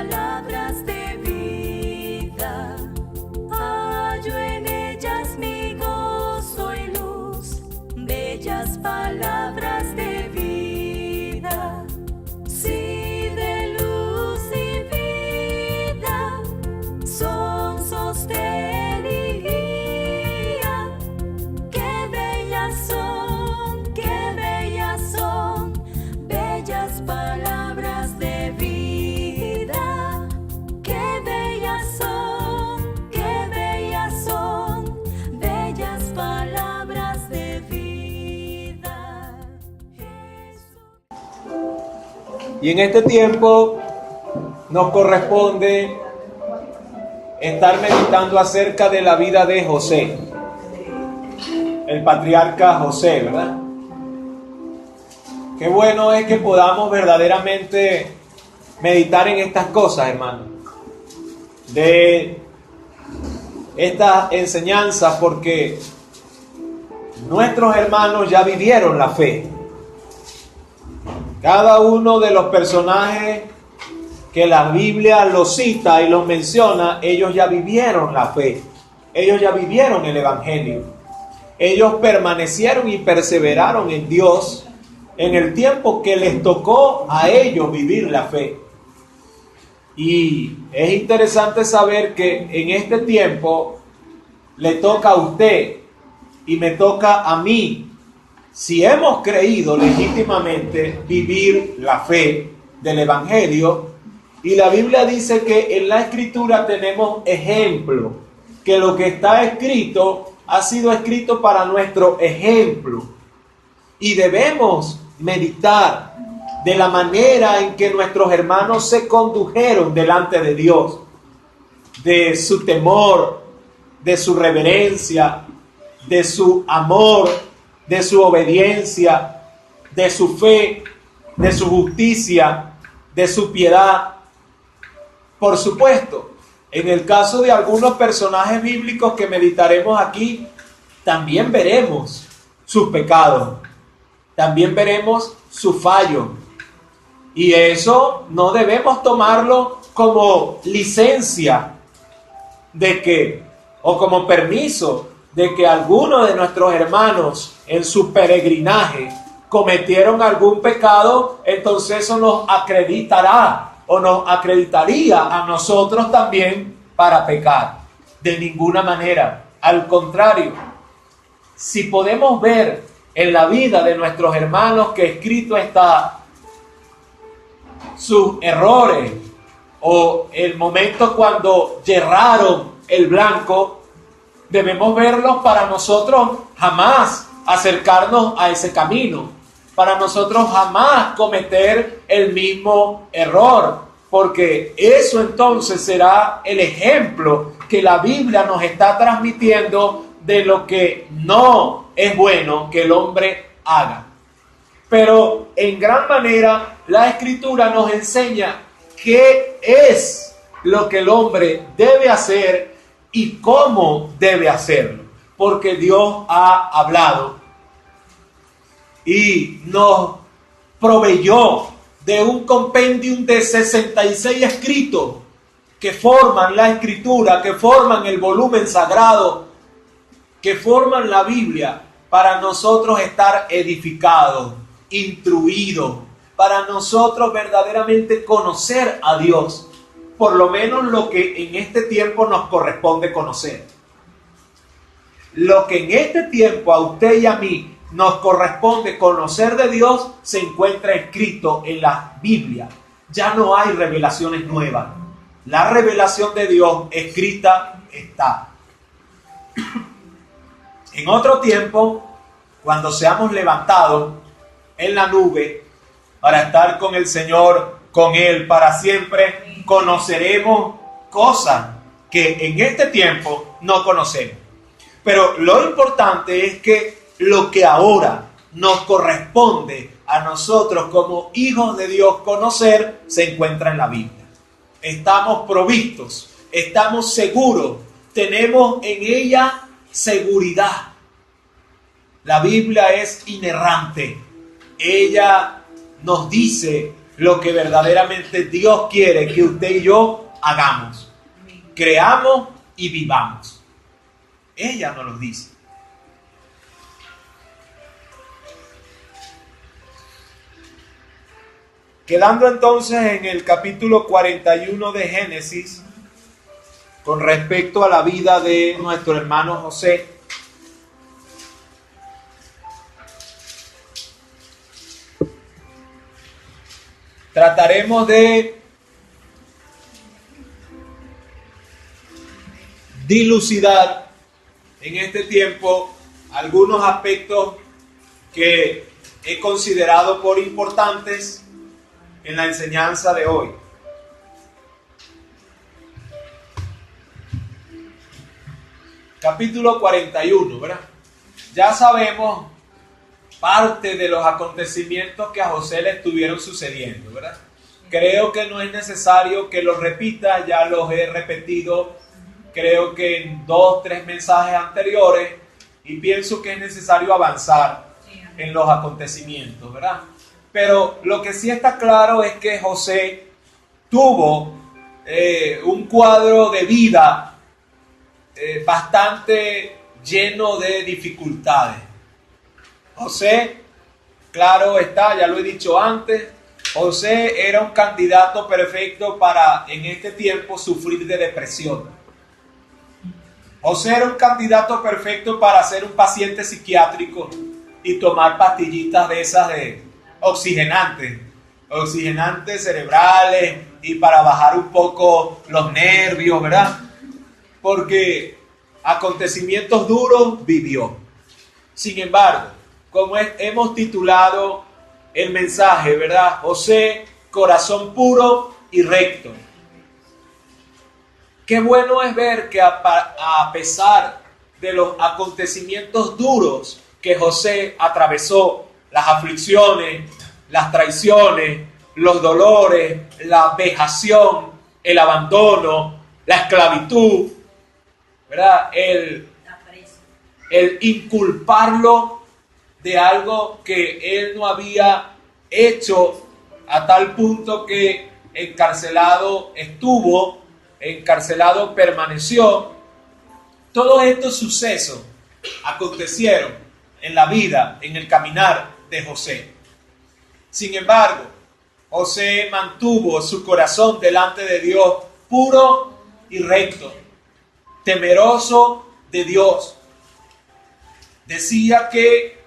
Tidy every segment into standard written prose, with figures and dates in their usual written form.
palabras de vida. Hallo en ellas mi gozo y luz, bellas palabras de vida. Sí, de luz y vida, son sostén y guía. Qué bellas son, bellas palabras de vida. Qué bellas son, bellas palabras de vida. Y en este tiempo nos corresponde estar meditando acerca de la vida de José, el patriarca José, ¿verdad? Qué bueno es que podamos verdaderamente meditar en estas cosas, hermano, de estas enseñanzas, porque nuestros hermanos ya vivieron la fe. Cada uno de los personajes que la Biblia los cita y los menciona, ellos ya vivieron la fe, ellos ya vivieron el Evangelio, ellos permanecieron y perseveraron en Dios en el tiempo que les tocó a ellos vivir la fe. Y es interesante saber que en este tiempo le toca a usted y me toca a mí, si hemos creído legítimamente, vivir la fe del Evangelio. Y la Biblia dice que en la Escritura tenemos ejemplo, que lo que está escrito ha sido escrito para nuestro ejemplo. Y debemos meditar de la manera en que nuestros hermanos se condujeron delante de Dios, de su temor, de su reverencia, de su amor, de su obediencia, de su fe, de su justicia, de su piedad. Por supuesto, en el caso de algunos personajes bíblicos que meditaremos aquí, también veremos sus pecados, también veremos su fallo. Y eso no debemos tomarlo como licencia de que, o como permiso de que algunos de nuestros hermanos en su peregrinaje cometieron algún pecado, entonces eso nos acreditará o nos acreditaría a nosotros también para pecar. De ninguna manera. Al contrario, si podemos ver en la vida de nuestros hermanos que escrito está sus errores o el momento cuando yerraron el blanco, debemos verlos para nosotros jamás acercarnos a ese camino, para nosotros jamás cometer el mismo error, porque eso entonces será el ejemplo que la Biblia nos está transmitiendo de lo que no es bueno que el hombre haga. Pero en gran manera la Escritura nos enseña qué es lo que el hombre debe hacer y cómo debe hacerlo, porque Dios ha hablado y nos proveyó de un compendium de 66 escritos que forman la Escritura, que forman el volumen sagrado, que forman la Biblia, para nosotros estar edificados, instruidos, para nosotros verdaderamente conocer a Dios, por lo menos lo que en este tiempo nos corresponde conocer. Lo que en este tiempo a usted y a mí nos corresponde conocer de Dios se encuentra escrito en la Biblia. Ya no hay revelaciones nuevas. La revelación de Dios escrita está. En otro tiempo, cuando seamos levantados en la nube para estar con el Señor, con Él para siempre, conoceremos cosas que en este tiempo no conocemos. Pero lo importante es que lo que ahora nos corresponde a nosotros como hijos de Dios conocer se encuentra en la Biblia. Estamos provistos, estamos seguros, tenemos en ella seguridad. La Biblia es inerrante. Ella nos dice lo que verdaderamente Dios quiere que usted y yo hagamos. Creamos y vivamos. Ella nos lo dice. Quedando entonces en el capítulo 41 de Génesis, con respecto a la vida de nuestro hermano José, trataremos de dilucidar en este tiempo algunos aspectos que he considerado por importantes en la enseñanza de hoy. Capítulo 41, ¿verdad? Ya sabemos parte de los acontecimientos que a José le estuvieron sucediendo, ¿verdad? Creo que no es necesario que los repita, ya los he repetido, creo que en 2, 3 mensajes anteriores, y pienso que es necesario avanzar en los acontecimientos, ¿verdad? Pero lo que sí está claro es que José tuvo un cuadro de vida bastante lleno de dificultades. José, claro está, ya lo he dicho antes, José era un candidato perfecto para en este tiempo sufrir de depresión. José era un candidato perfecto para ser un paciente psiquiátrico y tomar pastillitas de esas de oxigenantes cerebrales y para bajar un poco los nervios, ¿verdad? Porque acontecimientos duros vivió. Sin embargo, como hemos titulado el mensaje, ¿verdad? José, corazón puro y recto. Qué bueno es ver que a pesar de los acontecimientos duros que José atravesó, las aflicciones, las traiciones, los dolores, la vejación, el abandono, la esclavitud, ¿verdad? El inculparlo de algo que él no había hecho, a tal punto que encarcelado estuvo, encarcelado permaneció. Todos estos sucesos acontecieron en la vida, en el caminar de José. Sin embargo, José mantuvo su corazón delante de Dios puro y recto, temeroso de Dios. Decía que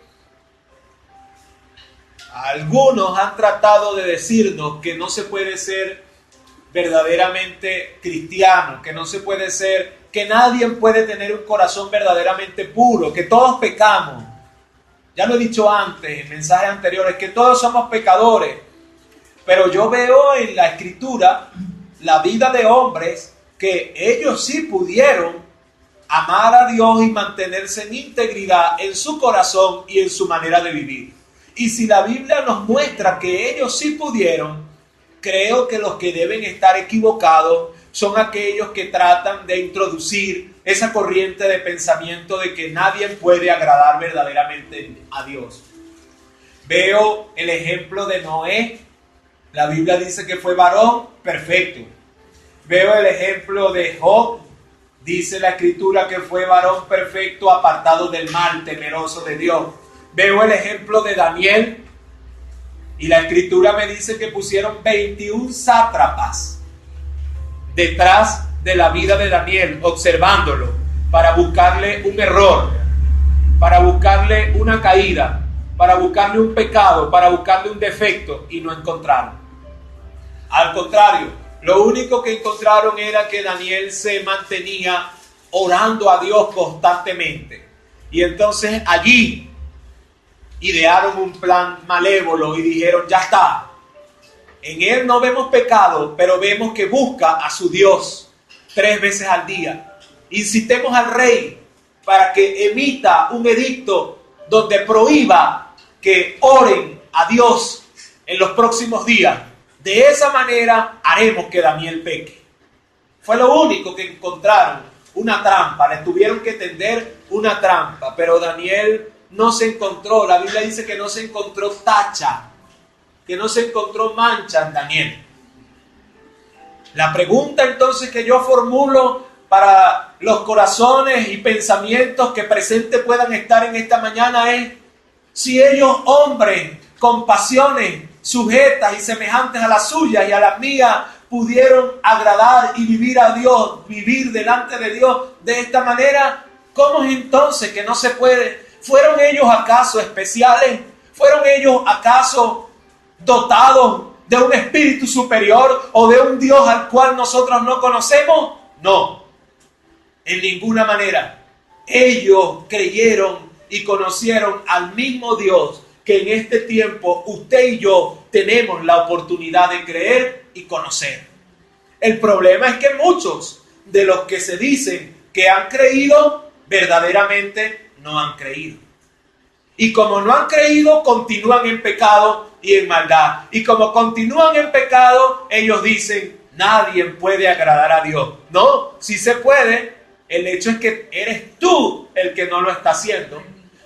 algunos han tratado de decirnos que no se puede ser verdaderamente cristiano, que no se puede ser, que nadie puede tener un corazón verdaderamente puro, que todos pecamos. Ya lo he dicho antes, en mensajes anteriores, que todos somos pecadores. Pero yo veo en la Escritura la vida de hombres que ellos sí pudieron amar a Dios y mantenerse en integridad en su corazón y en su manera de vivir. Y si la Biblia nos muestra que ellos sí pudieron, creo que los que deben estar equivocados son aquellos que tratan de introducir esa corriente de pensamiento de que nadie puede agradar verdaderamente a Dios. Veo el ejemplo de Noé. La Biblia dice que fue varón perfecto. Veo el ejemplo de Job. Dice la Escritura que fue varón perfecto, apartado del mal, temeroso de Dios. Veo el ejemplo de Daniel. Y la Escritura me dice que pusieron 21 sátrapas detrás de la vida de Daniel, observándolo, para buscarle un error, para buscarle una caída, para buscarle un pecado, para buscarle un defecto, y no encontraron. Al contrario, lo único que encontraron era que Daniel se mantenía orando a Dios constantemente. Y entonces allí idearon un plan malévolo y dijeron, ya está. En él no vemos pecado, pero vemos que busca a su Dios 3 veces al día. Incitemos al rey para que emita un edicto donde prohíba que oren a Dios en los próximos días. De esa manera haremos que Daniel peque. Fue lo único que encontraron, una trampa. Le tuvieron que tender una trampa, pero Daniel no se encontró. La Biblia dice que no se encontró tacha que no se encontró mancha en Daniel. La pregunta entonces que yo formulo para los corazones y pensamientos que presentes puedan estar en esta mañana es: si ellos, hombres con pasiones sujetas y semejantes a las suyas y a las mías, pudieron agradar y vivir a Dios, vivir delante de Dios de esta manera, ¿cómo es entonces que no se puede? ¿Fueron ellos acaso especiales? ¿Fueron ellos acaso dotados de un espíritu superior o de un Dios al cual nosotros no conocemos? No, en ninguna manera. Ellos creyeron y conocieron al mismo Dios que en este tiempo usted y yo tenemos la oportunidad de creer y conocer. El problema es que muchos de los que se dicen que han creído, verdaderamente no han creído. Y como no han creído, continúan en pecado y en maldad. Y como continúan en pecado, ellos dicen: nadie puede agradar a Dios. No, sí se puede. El hecho es que eres tú el que no lo está haciendo.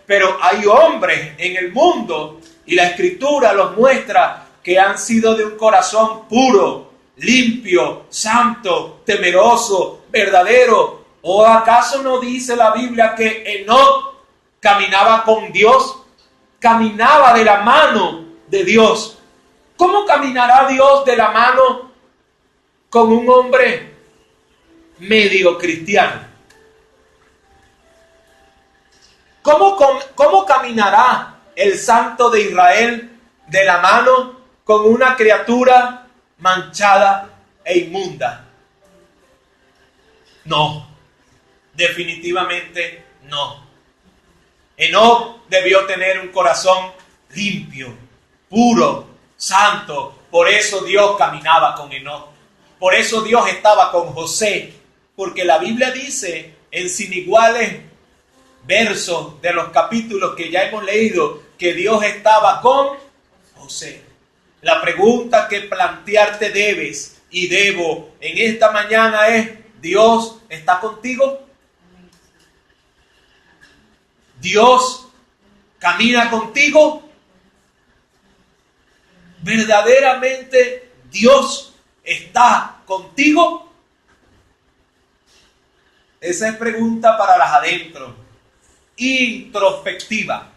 Pero hay hombres en el mundo, y la Escritura los muestra, que han sido de un corazón puro, limpio, santo, temeroso, verdadero. ¿O acaso no dice la Biblia que Enoc caminaba con Dios? Caminaba de la mano de Dios. ¿Cómo caminará Dios de la mano con un hombre medio cristiano? ¿Cómo caminará el Santo de Israel de la mano con una criatura manchada e inmunda? No, definitivamente no. Enoc debió tener un corazón limpio, puro, santo. Por eso Dios caminaba con Enoc. Por eso Dios estaba con José. Porque la Biblia dice en sin iguales versos de los capítulos que ya hemos leído que Dios estaba con José. La pregunta que plantearte debes y debo en esta mañana es: ¿Dios está contigo? ¿Dios camina contigo? ¿Verdaderamente Dios está contigo? Esa es pregunta para las adentro, introspectiva.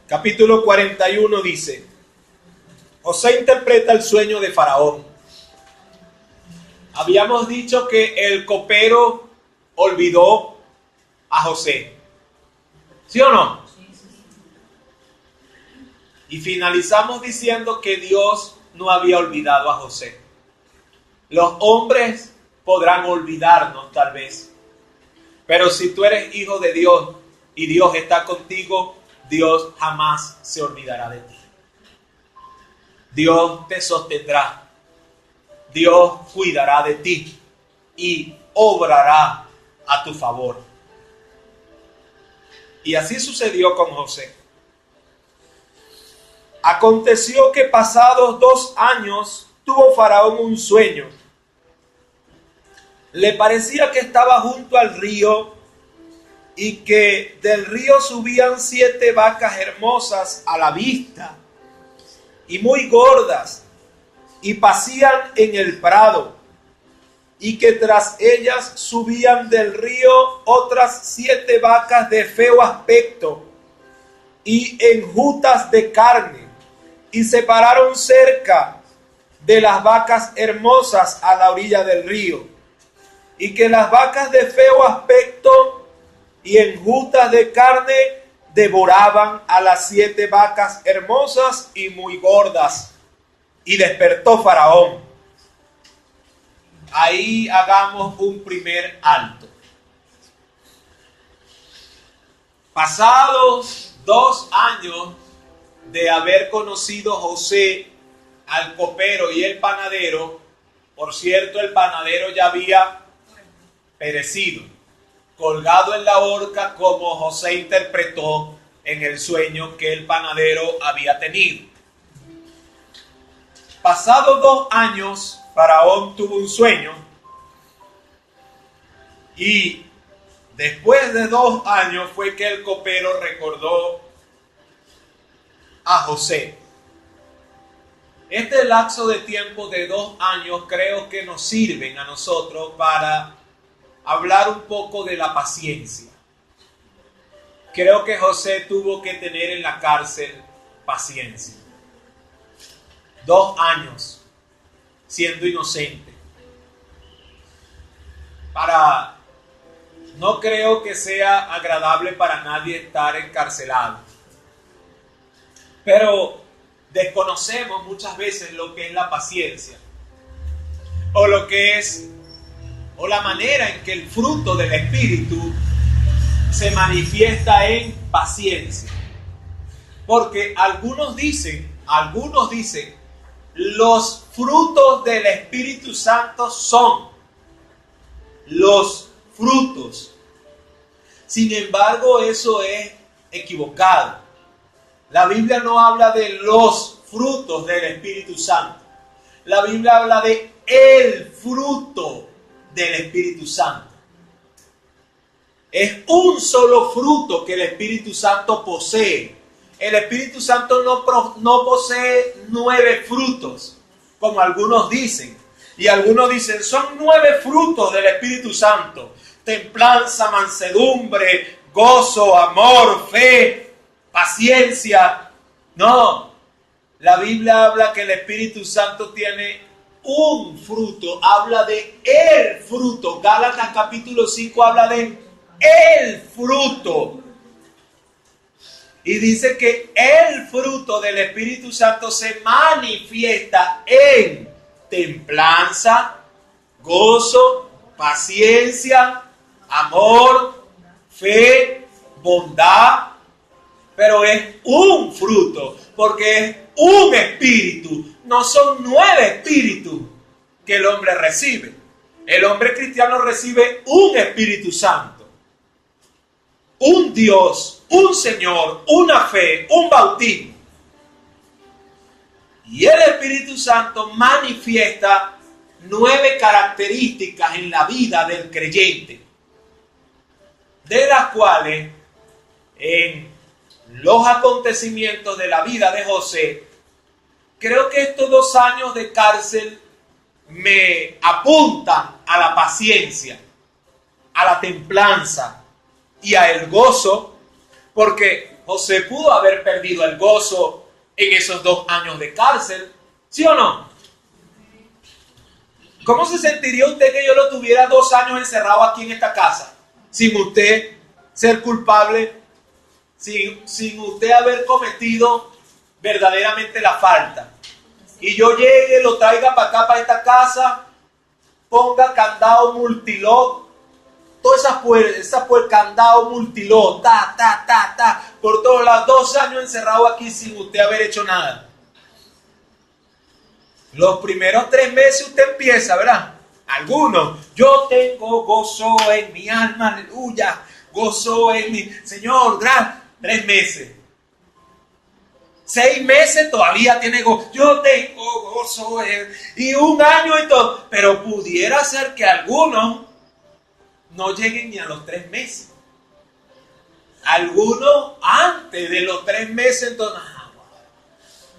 Capítulo 41 dice: José interpreta el sueño de Faraón. Habíamos dicho que el copero olvidó a José. ¿Sí o no? Y finalizamos diciendo que Dios no había olvidado a José. Los hombres podrán olvidarnos tal vez, pero si tú eres hijo de Dios y Dios está contigo, Dios jamás se olvidará de ti. Dios te sostendrá. Dios cuidará de ti y obrará a tu favor. Y así sucedió con José. Aconteció que pasados 2 años tuvo Faraón un sueño. Le parecía que estaba junto al río y que del río subían 7 vacas hermosas a la vista y muy gordas, y pasían en el prado, y que tras ellas subían del río otras 7 vacas de feo aspecto y enjutas de carne, y se pararon cerca de las vacas hermosas a la orilla del río, y que las vacas de feo aspecto y enjutas de carne devoraban a las 7 vacas hermosas y muy gordas. Y despertó Faraón. Ahí hagamos un primer alto. Pasados 2 años de haber conocido José al copero y el panadero, por cierto, el panadero ya había perecido, colgado en la horca, como José interpretó en el sueño que el panadero había tenido. Pasados 2 años, Faraón tuvo un sueño y Después de 2 años fue que el copero recordó a José. Este lapso de tiempo de 2 años creo que nos sirven a nosotros para hablar un poco de la paciencia. Creo que José tuvo que tener en la cárcel paciencia. 2 años siendo inocente. No creo que sea agradable para nadie estar encarcelado. Pero desconocemos muchas veces lo que es la paciencia. O lo que es, o la manera en que el fruto del Espíritu se manifiesta en paciencia. Porque algunos dicen, los frutos del Espíritu Santo son los frutos. Sin embargo, eso es equivocado. La Biblia no habla de los frutos del Espíritu Santo. La Biblia habla de el fruto del Espíritu Santo. Es un solo fruto que el Espíritu Santo posee. El Espíritu Santo no posee 9 frutos, como algunos dicen. Y algunos dicen, son 9 frutos del Espíritu Santo. Templanza, mansedumbre, gozo, amor, fe, paciencia. No, la Biblia habla que el Espíritu Santo tiene un fruto. Habla de el fruto. Gálatas capítulo 5 habla de el fruto. Y dice que el fruto del Espíritu Santo se manifiesta en templanza, gozo, paciencia, amor, fe, bondad. Pero es un fruto, porque es un espíritu. No son 9 espíritus que el hombre recibe. El hombre cristiano recibe un Espíritu Santo, un Dios, un Señor, una fe, un bautismo. Y el Espíritu Santo manifiesta 9 características en la vida del creyente, de las cuales en los acontecimientos de la vida de José, creo que estos 2 años de cárcel me apuntan a la paciencia, a la templanza y a el gozo, porque José pudo haber perdido el gozo en esos 2 años de cárcel, ¿sí o no? ¿Cómo se sentiría usted que yo lo tuviera 2 años encerrado aquí en esta casa, sin usted ser culpable, sin usted haber cometido verdaderamente la falta? Y yo llegue, lo traiga para acá, para esta casa, ponga candado multilot, todas esas puertas, candado multilot, por todos lados, 2 años encerrado aquí sin usted haber hecho nada. Los primeros 3 meses usted empieza, ¿verdad? Algunos, yo tengo gozo en mi alma, aleluya, gozo en mi Señor, 3 meses. 6 meses todavía tiene gozo, yo tengo gozo y 1 año y todo. Pero pudiera ser que algunos no lleguen ni a los 3 meses. Algunos antes de los 3 meses, entonces,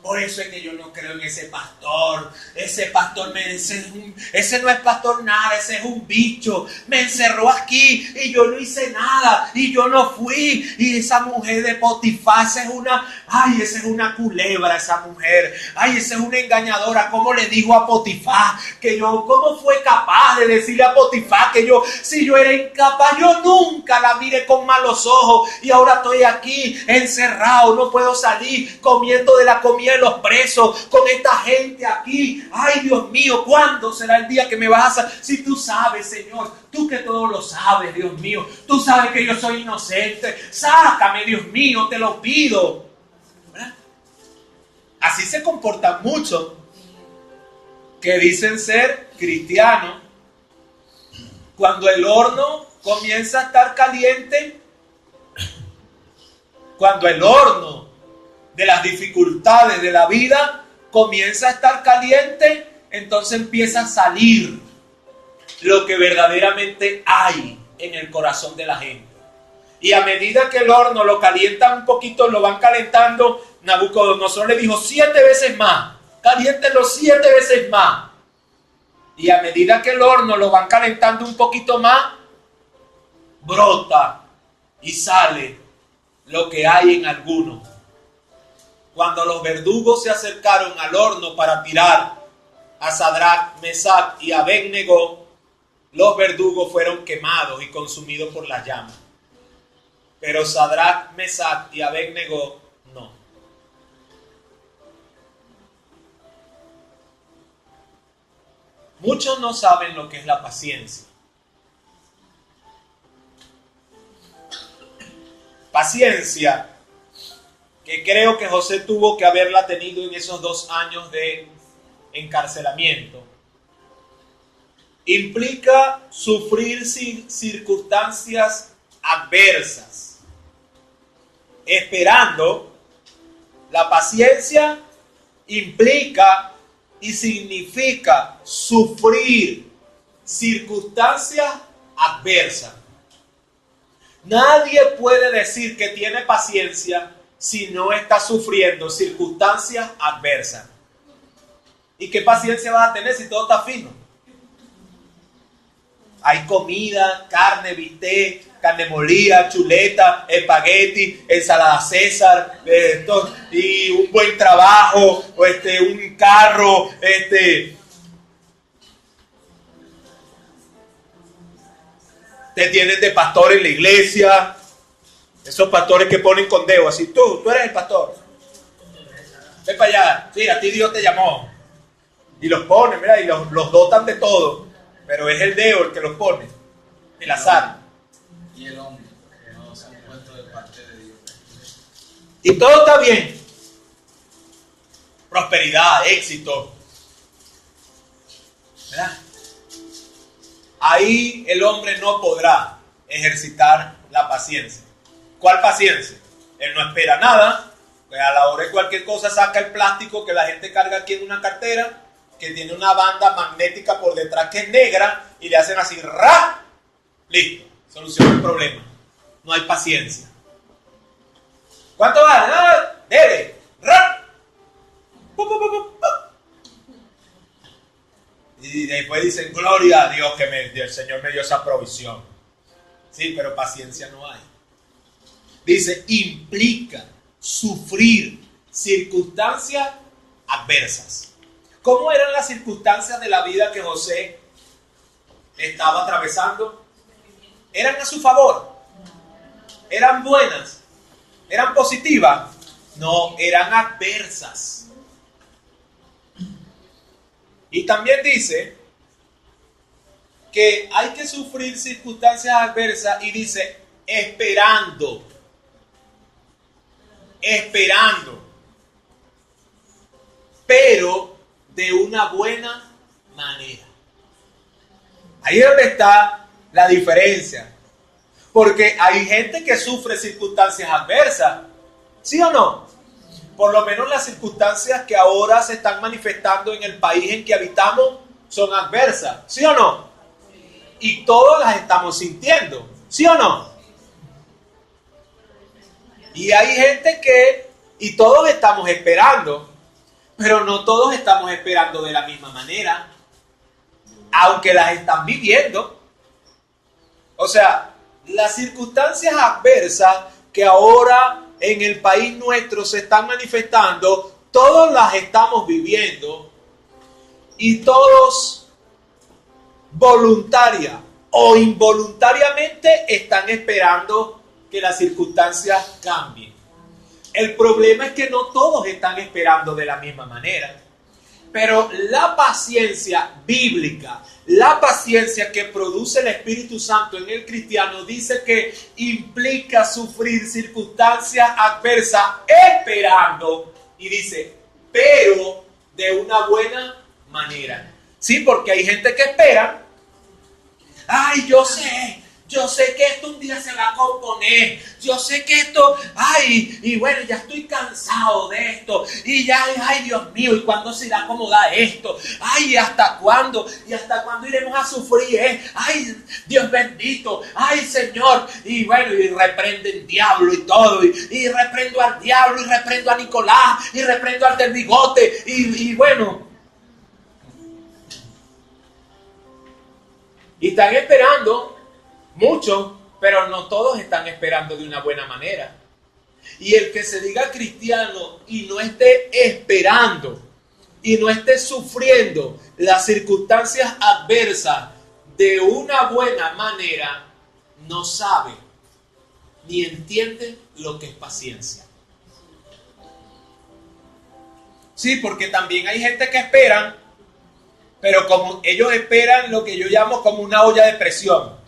por eso es que yo no creo en ese pastor. Ese pastor ese no es pastor nada, ese es un bicho. Me encerró aquí y yo no hice nada y yo no fui. Y esa mujer de Potifar, esa es una culebra esa mujer. Ay, esa es una engañadora. ¿Cómo le digo a Potifar cómo fue capaz de decirle a Potifar si yo era incapaz? Yo nunca la miré con malos ojos y ahora estoy aquí encerrado, no puedo salir, comiendo de la comida de los presos, con esta gente aquí. Ay, Dios mío, ¿cuándo será el día que me vas a... Si tú sabes, Señor, tú que todo lo sabes, Dios mío, tú sabes que yo soy inocente, sácame, Dios mío, te lo pido. ¿Verdad? Así se comportan muchos que dicen ser cristianos. Cuando el horno comienza a estar caliente, cuando el horno de las dificultades de la vida comienza a estar caliente, entonces empieza a salir lo que verdaderamente hay en el corazón de la gente. Y a medida que el horno lo calientan un poquito, lo van calentando, Nabucodonosor le dijo 7 veces más, caliéntenlo 7 veces más. Y a medida que el horno lo van calentando un poquito más, brota y sale lo que hay en algunos. Cuando los verdugos se acercaron al horno para tirar a Sadrach, Mesach y Abednego, los verdugos fueron quemados y consumidos por las llamas. Pero Sadrach, Mesach y Abednego no. Muchos no saben lo que es la paciencia. Paciencia que creo que José tuvo que haberla tenido en esos 2 años de encarcelamiento. Implica sufrir circunstancias adversas, esperando. La paciencia implica y significa sufrir circunstancias adversas. Nadie puede decir que tiene paciencia si no está sufriendo circunstancias adversas. ¿Y qué paciencia vas a tener si todo está fino? Hay comida, carne, bistec, carne molida, chuleta, espagueti, ensalada César, y un buen trabajo, un carro, te tienen de pastor en la iglesia. Esos pastores que ponen con dedo así, tú eres el pastor. Ven para allá, sí, a ti Dios te llamó. Y los ponen, mira, y los dotan de todo. Pero es el dedo el que los pone, el azar. Y el hombre, que no se han puesto de parte de Dios. Y todo está bien. Prosperidad, éxito. ¿Verdad? Ahí el hombre no podrá ejercitar la paciencia. ¿Cuál paciencia? Él no espera nada, pues a la hora de cualquier cosa saca el plástico que la gente carga aquí en una cartera, que tiene una banda magnética por detrás que es negra, y le hacen así, ¡ra! Listo, soluciona el problema. No hay paciencia. ¿Cuánto va? ¡Ah! ¡Dele! ¡Ra! ¡Pu, pu, pu, pu, pu! Y después dicen, gloria a Dios que el Señor me dio esa provisión. Sí, pero paciencia no hay. Dice, implica sufrir circunstancias adversas. ¿Cómo eran las circunstancias de la vida que José estaba atravesando? ¿Eran a su favor? ¿Eran buenas? ¿Eran positivas? No, eran adversas. Y también dice que hay que sufrir circunstancias adversas y dice esperando. Pero de una buena manera. Ahí es donde está la diferencia. Porque hay gente que sufre circunstancias adversas. ¿Sí o no? Por lo menos las circunstancias que ahora se están manifestando en el país en que habitamos son adversas. ¿Sí o no? Y todas las estamos sintiendo. ¿Sí o no? Y hay gente y todos estamos esperando. Pero no todos estamos esperando de la misma manera, aunque las están viviendo. O sea, las circunstancias adversas que ahora en el país nuestro se están manifestando, todos las estamos viviendo y todos voluntaria o involuntariamente están esperando que las circunstancias cambien. El problema es que no todos están esperando de la misma manera. Pero la paciencia bíblica, la paciencia que produce el Espíritu Santo en el cristiano, dice que implica sufrir circunstancias adversas esperando. Y dice, pero de una buena manera. Sí, porque hay gente que espera. Ay, yo sé yo sé que esto un día se va a componer, yo sé que esto, ay, y bueno, ya estoy cansado de esto, y ya, ay, Dios mío, ¿y cuándo se irá a acomodar esto? Ay, ¿hasta cuándo? ¿Y hasta cuándo iremos a sufrir? Ay, Dios bendito, ay, Señor, y bueno, y reprende el diablo y todo, y reprendo al diablo, y reprendo a Nicolás, y reprendo al del bigote, y bueno. Y están esperando. Muchos, pero no todos están esperando de una buena manera. Y el que se diga cristiano y no esté esperando y no esté sufriendo las circunstancias adversas de una buena manera, no sabe ni entiende lo que es paciencia. Sí, porque también hay gente que esperan, pero como ellos esperan lo que yo llamo como una olla de presión.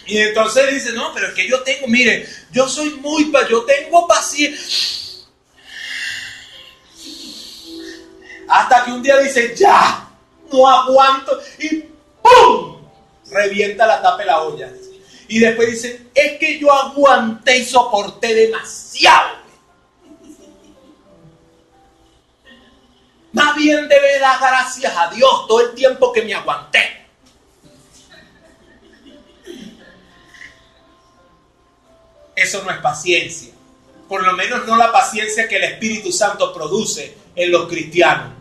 Y entonces dice, no, pero es que yo tengo, mire, yo tengo paciencia. Hasta que un día dice, ya, no aguanto, y ¡pum! Revienta la tapa de la olla. Y después dice, es que yo aguanté y soporté demasiado. Más bien debe dar gracias a Dios todo el tiempo que me aguanté. Eso no es paciencia. Por lo menos no la paciencia que el Espíritu Santo produce en los cristianos.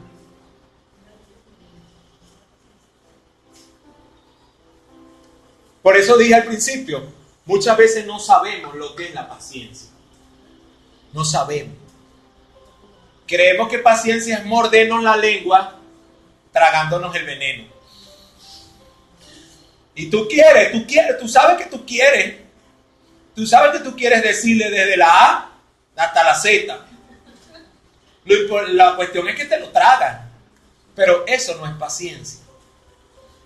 Por eso dije al principio, muchas veces no sabemos lo que es la paciencia. No sabemos. Creemos que paciencia es mordernos la lengua tragándonos el veneno. Y tú sabes que tú quieres. Tú sabes que tú quieres decirle desde la A hasta la Z. La cuestión es que te lo tragan. Pero eso no es paciencia.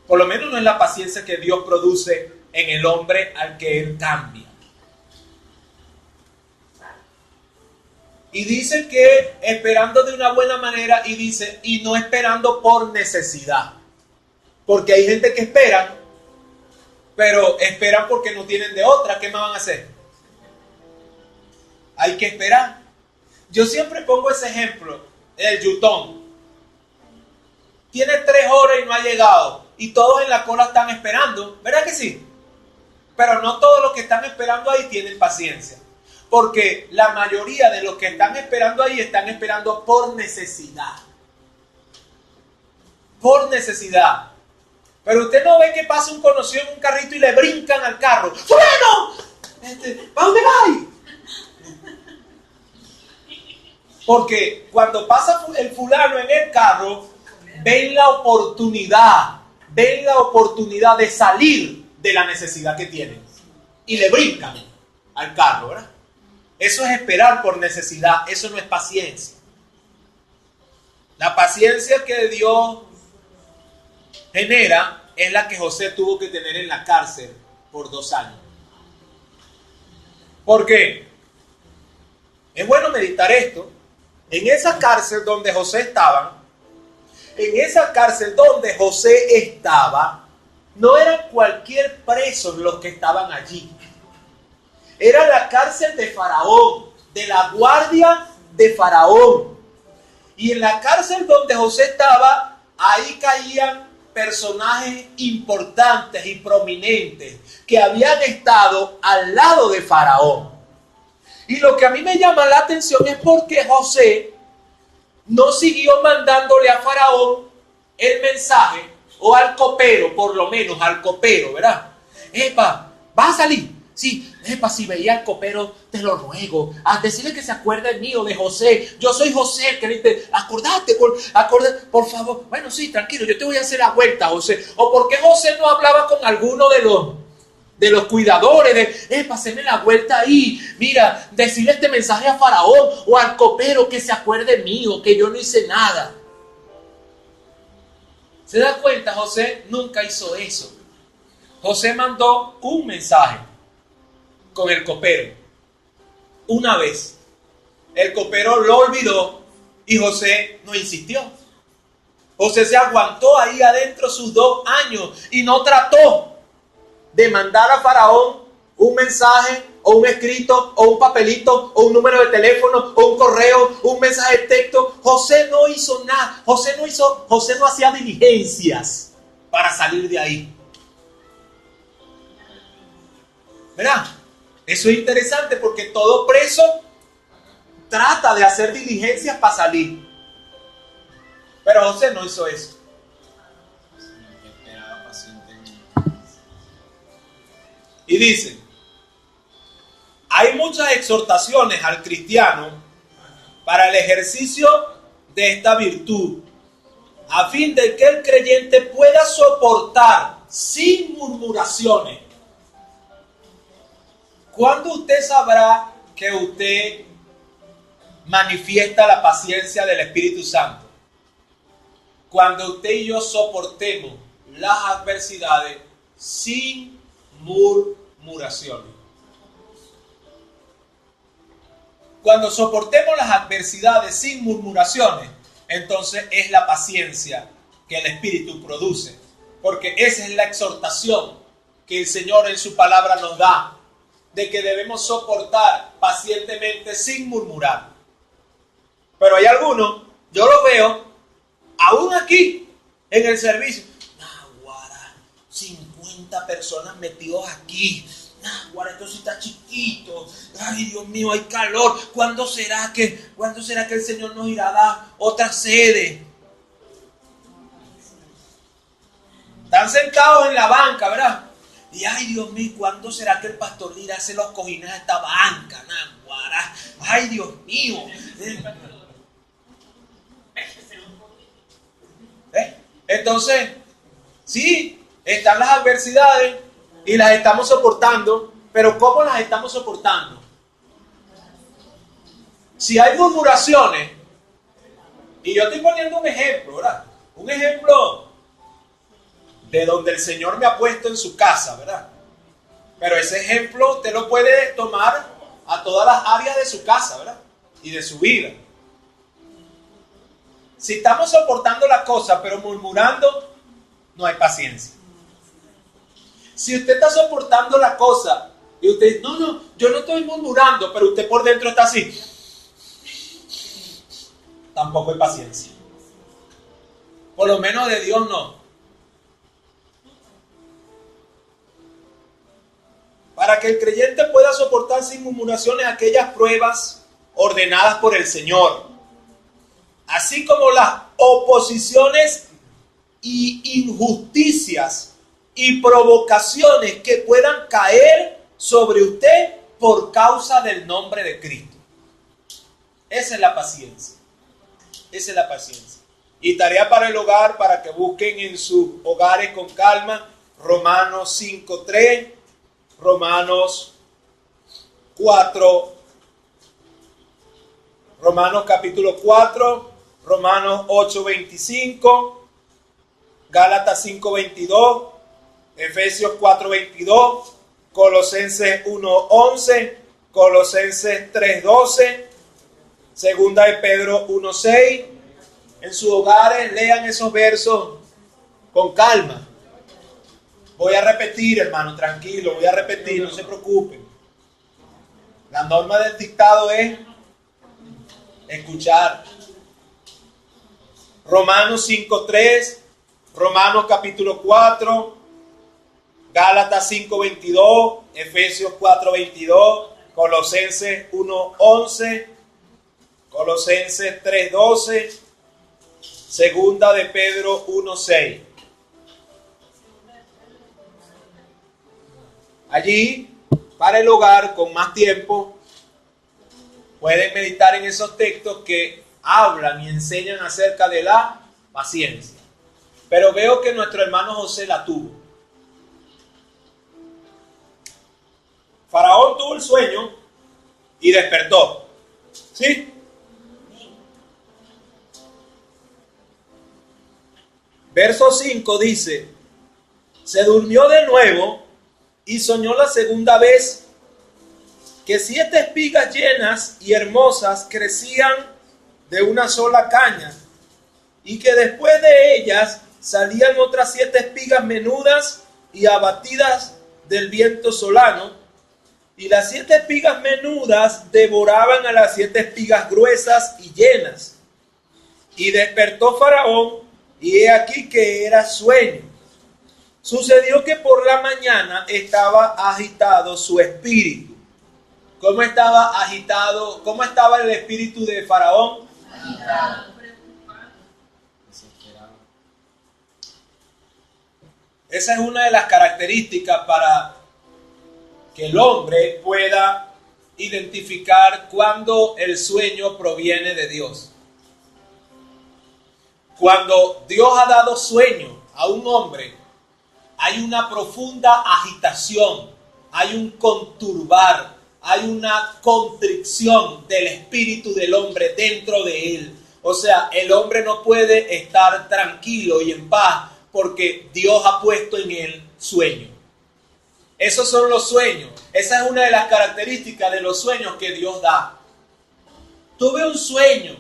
Por lo menos no es la paciencia que Dios produce en el hombre al que Él cambia. Y dice que esperando de una buena manera, y dice, y no esperando por necesidad. Porque hay gente que espera, pero esperan porque no tienen de otra. ¿Qué más van a hacer? Hay que esperar. Yo siempre pongo ese ejemplo, el yutón. Tiene 3 horas y no ha llegado. Y todos en la cola están esperando. ¿Verdad que sí? Pero no todos los que están esperando ahí tienen paciencia. Porque la mayoría de los que están esperando ahí están esperando por necesidad. Por necesidad. Pero usted no ve que pasa un conocido en un carrito y le brincan al carro. ¡Fulano! ¿Para dónde va? Porque cuando pasa el fulano en el carro, ven la oportunidad de salir de la necesidad que tienen. Y le brincan al carro, ¿verdad? Eso es esperar por necesidad, eso no es paciencia. La paciencia que Dios genera es la que José tuvo que tener en la cárcel por 2 años. ¿Por qué? Es bueno meditar esto. En esa cárcel donde José estaba, no eran cualquier presos los que estaban allí. Era la cárcel de Faraón, de la guardia de Faraón. Y en la cárcel donde José estaba, ahí caían personajes importantes y prominentes que habían estado al lado de Faraón. Y lo que a mí me llama la atención es porque José no siguió mandándole a Faraón el mensaje, o al copero, por lo menos al copero, ¿verdad? Epa, ¿vas a salir? Sí, epa, si veía al copero, te lo ruego, a decirle que se acuerde mío, de José. Yo soy José, que dice, acordate, por favor. Bueno, sí, tranquilo, yo te voy a hacer la vuelta, José. O ¿por qué José no hablaba con alguno de los cuidadores? Páseme la vuelta ahí. Mira, decirle este mensaje a Faraón o al copero que se acuerde mío, que yo no hice nada. ¿Se da cuenta? José nunca hizo eso. José mandó un mensaje con el copero. Una vez. El copero lo olvidó Y José no insistió. José se aguantó ahí adentro sus 2 años y no trató de mandar a Faraón un mensaje o un escrito o un papelito o un número de teléfono o un correo, un mensaje de texto. José no hizo nada. José no hacía diligencias para salir de ahí. ¿Verdad? Eso es interesante porque todo preso trata de hacer diligencias para salir. Pero José no hizo eso. Esperaba pacientemente. Y dice, hay muchas exhortaciones al cristiano para el ejercicio de esta virtud, a fin de que el creyente pueda soportar sin murmuraciones. ¿Cuándo usted sabrá que usted manifiesta la paciencia del Espíritu Santo? Cuando usted y yo soportemos las adversidades sin murmuraciones. Cuando soportemos las adversidades sin murmuraciones, entonces es la paciencia que el Espíritu produce. Porque esa es la exhortación que el Señor en su palabra nos da, de que debemos soportar pacientemente sin murmurar. Pero hay algunos, yo lo veo, aún aquí en el servicio, naguará, 50 personas metidos aquí, naguará, esto sí está chiquito, ay Dios mío, hay calor, ¿cuándo será que el Señor nos irá a dar otra sede? Están sentados en la banca, ¿verdad? Y ay Dios mío, ¿cuándo será que el pastor irá a hacer los cojines a esta banca? Naguará, ay Dios mío. Entonces, sí, están las adversidades y las estamos soportando, pero ¿cómo las estamos soportando? Si hay murmuraciones, y yo estoy poniendo un ejemplo, ¿verdad? Un ejemplo de donde el Señor me ha puesto en su casa, ¿verdad? Pero ese ejemplo usted lo puede tomar a todas las áreas de su casa, ¿verdad? Y de su vida. Si estamos soportando la cosa, pero murmurando, no hay paciencia. Si usted está soportando la cosa y usted dice, no, yo no estoy murmurando, pero usted por dentro está así, tampoco hay paciencia. Por lo menos de Dios no. Para que el creyente pueda soportar sin murmuraciones aquellas pruebas ordenadas por el Señor, así como las oposiciones y injusticias y provocaciones que puedan caer sobre usted por causa del nombre de Cristo. Esa es la paciencia. Esa es la paciencia. Y tarea para el hogar, para que busquen en sus hogares con calma, Romanos 5:3, Romanos 4, Romanos capítulo 4, Romanos 8:25, Gálatas 5:22, Efesios 4:22, Colosenses 1:11, Colosenses 3:12, Segunda de Pedro 1:6. En sus hogares lean esos versos con calma. Voy a repetir, hermano, tranquilo, voy a repetir, no se preocupen. La norma del dictado es escuchar. Romanos 5:3, Romanos capítulo 4, Gálatas 5:22, Efesios 4:22, Colosenses 1:11, Colosenses 3:12, Segunda de Pedro 1:6. Allí, para el hogar, con más tiempo, pueden meditar en esos textos que hablan y enseñan acerca de la paciencia. Pero veo que nuestro hermano José la tuvo. Faraón tuvo el sueño y despertó. ¿Sí? Verso 5 dice, se durmió de nuevo y soñó la segunda vez que 7 espigas llenas y hermosas crecían de una sola caña, y que después de ellas salían otras 7 espigas menudas y abatidas del viento solano, y las 7 espigas menudas devoraban a las 7 espigas gruesas y llenas. Y despertó Faraón, y he aquí que era sueño. Sucedió que por la mañana estaba agitado su espíritu. ¿Cómo estaba agitado? ¿Cómo estaba el espíritu de Faraón? Agitado. Esa es una de las características para que el hombre pueda identificar cuando el sueño proviene de Dios. Cuando Dios ha dado sueño a un hombre, hay una profunda agitación, hay un conturbar, hay una constricción del espíritu del hombre dentro de él. O sea, el hombre no puede estar tranquilo y en paz porque Dios ha puesto en él sueño. Esos son los sueños. Esa es una de las características de los sueños que Dios da. Tuve un sueño,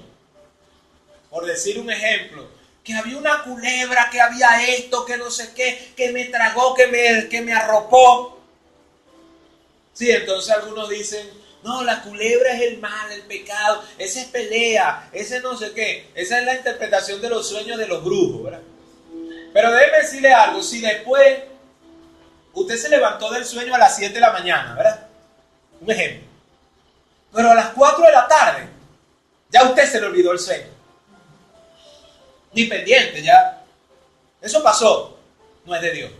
por decir un ejemplo, que había una culebra, que había esto, que no sé qué, que me tragó, que me arropó. Sí, entonces algunos dicen, no, la culebra es el mal, el pecado, ese es pelea, ese no sé qué. Esa es la interpretación de los sueños de los brujos, ¿verdad? Pero déjeme decirle algo, si después usted se levantó del sueño a las 7 de la mañana, ¿verdad? Un ejemplo. Pero a las 4 de la tarde, ya usted se le olvidó el sueño. Ni pendiente, ya. Eso pasó. No es de Dios.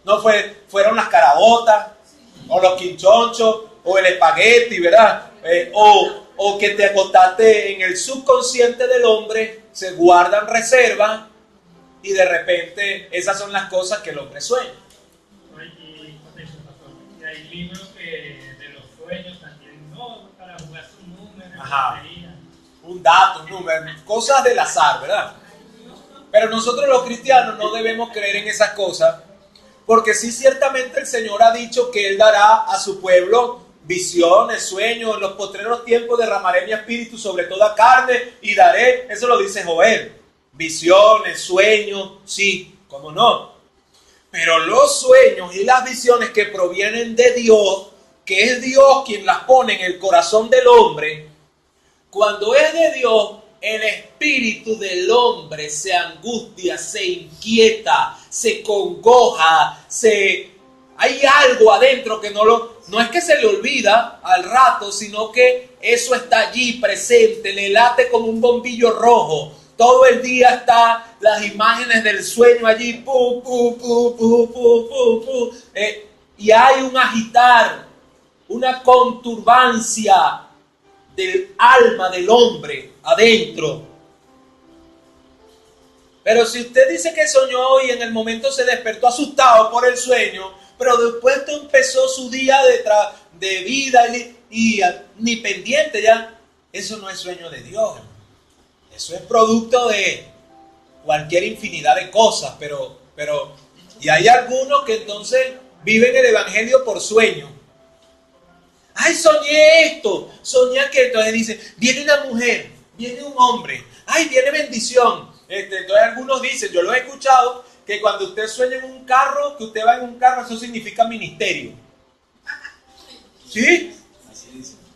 No fueron las caraotas, o los quinchonchos, o el espagueti, ¿verdad? O que te acostaste en el subconsciente del hombre, se guardan reservas, y de repente esas son las cosas que el hombre sueña. Y hay libros de los sueños también, no, para jugar su número, Ajá. Un dato, un número, cosas del azar, ¿verdad? Pero nosotros los cristianos no debemos creer en esas cosas, porque sí, ciertamente el Señor ha dicho que Él dará a su pueblo visiones, sueños. En los postreros tiempos derramaré mi espíritu sobre toda carne y daré, eso lo dice Joel, visiones, sueños, sí, cómo no. Pero los sueños y las visiones que provienen de Dios, que es Dios quien las pone en el corazón del hombre, cuando es de Dios, el espíritu del hombre se angustia, se inquieta, se congoja, hay algo adentro que no es que se le olvida al rato, sino que eso está allí presente, le late como un bombillo rojo. Todo el día están las imágenes del sueño allí, pu, pu, pu, pu, pu, pu, pu. Y hay un agitar, una conturbancia del alma del hombre adentro. Pero si usted dice que soñó y en el momento se despertó asustado por el sueño, pero después empezó su día de vida y ni pendiente ya, eso no es sueño de Dios. Eso es producto de cualquier infinidad de cosas, pero y hay algunos que entonces viven el evangelio por sueño. Ay, soñé esto, soñé aquello. Entonces dice, viene una mujer, viene un hombre, ay, viene bendición. Entonces algunos dicen, yo lo he escuchado, que cuando usted sueña en un carro, que usted va en un carro, eso significa ministerio. ¿Sí?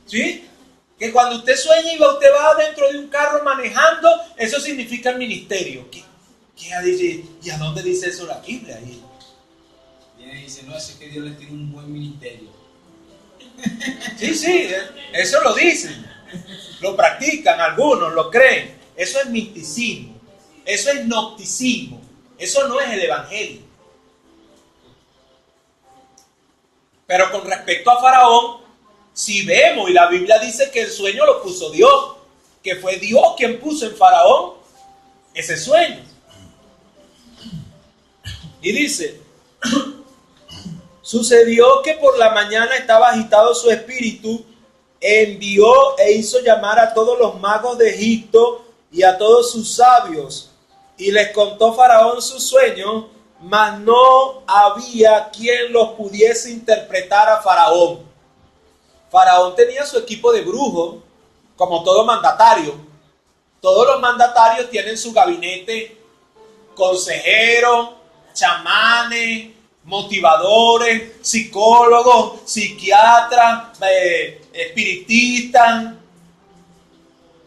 ¿Sí? Que cuando usted sueña y usted va dentro de un carro manejando, eso significa el ministerio. ¿Qué dice? ¿Y a dónde dice eso la Biblia? Viene y dice, no, es que Dios le tiene un buen ministerio. Sí, eso lo dicen. Lo practican algunos, lo creen. Eso es misticismo. Eso es gnosticismo. Eso no es el evangelio. Pero con respecto a Faraón, si vemos, y la Biblia dice que el sueño lo puso Dios, que fue Dios quien puso en Faraón ese sueño. Y dice, sucedió que por la mañana estaba agitado su espíritu, envió e hizo llamar a todos los magos de Egipto y a todos sus sabios, y les contó Faraón sus sueños, mas no había quien los pudiese interpretar a Faraón. Faraón tenía su equipo de brujos, como todo mandatario, todos los mandatarios tienen su gabinete, consejeros, chamanes, motivadores, psicólogos, psiquiatras, espiritistas.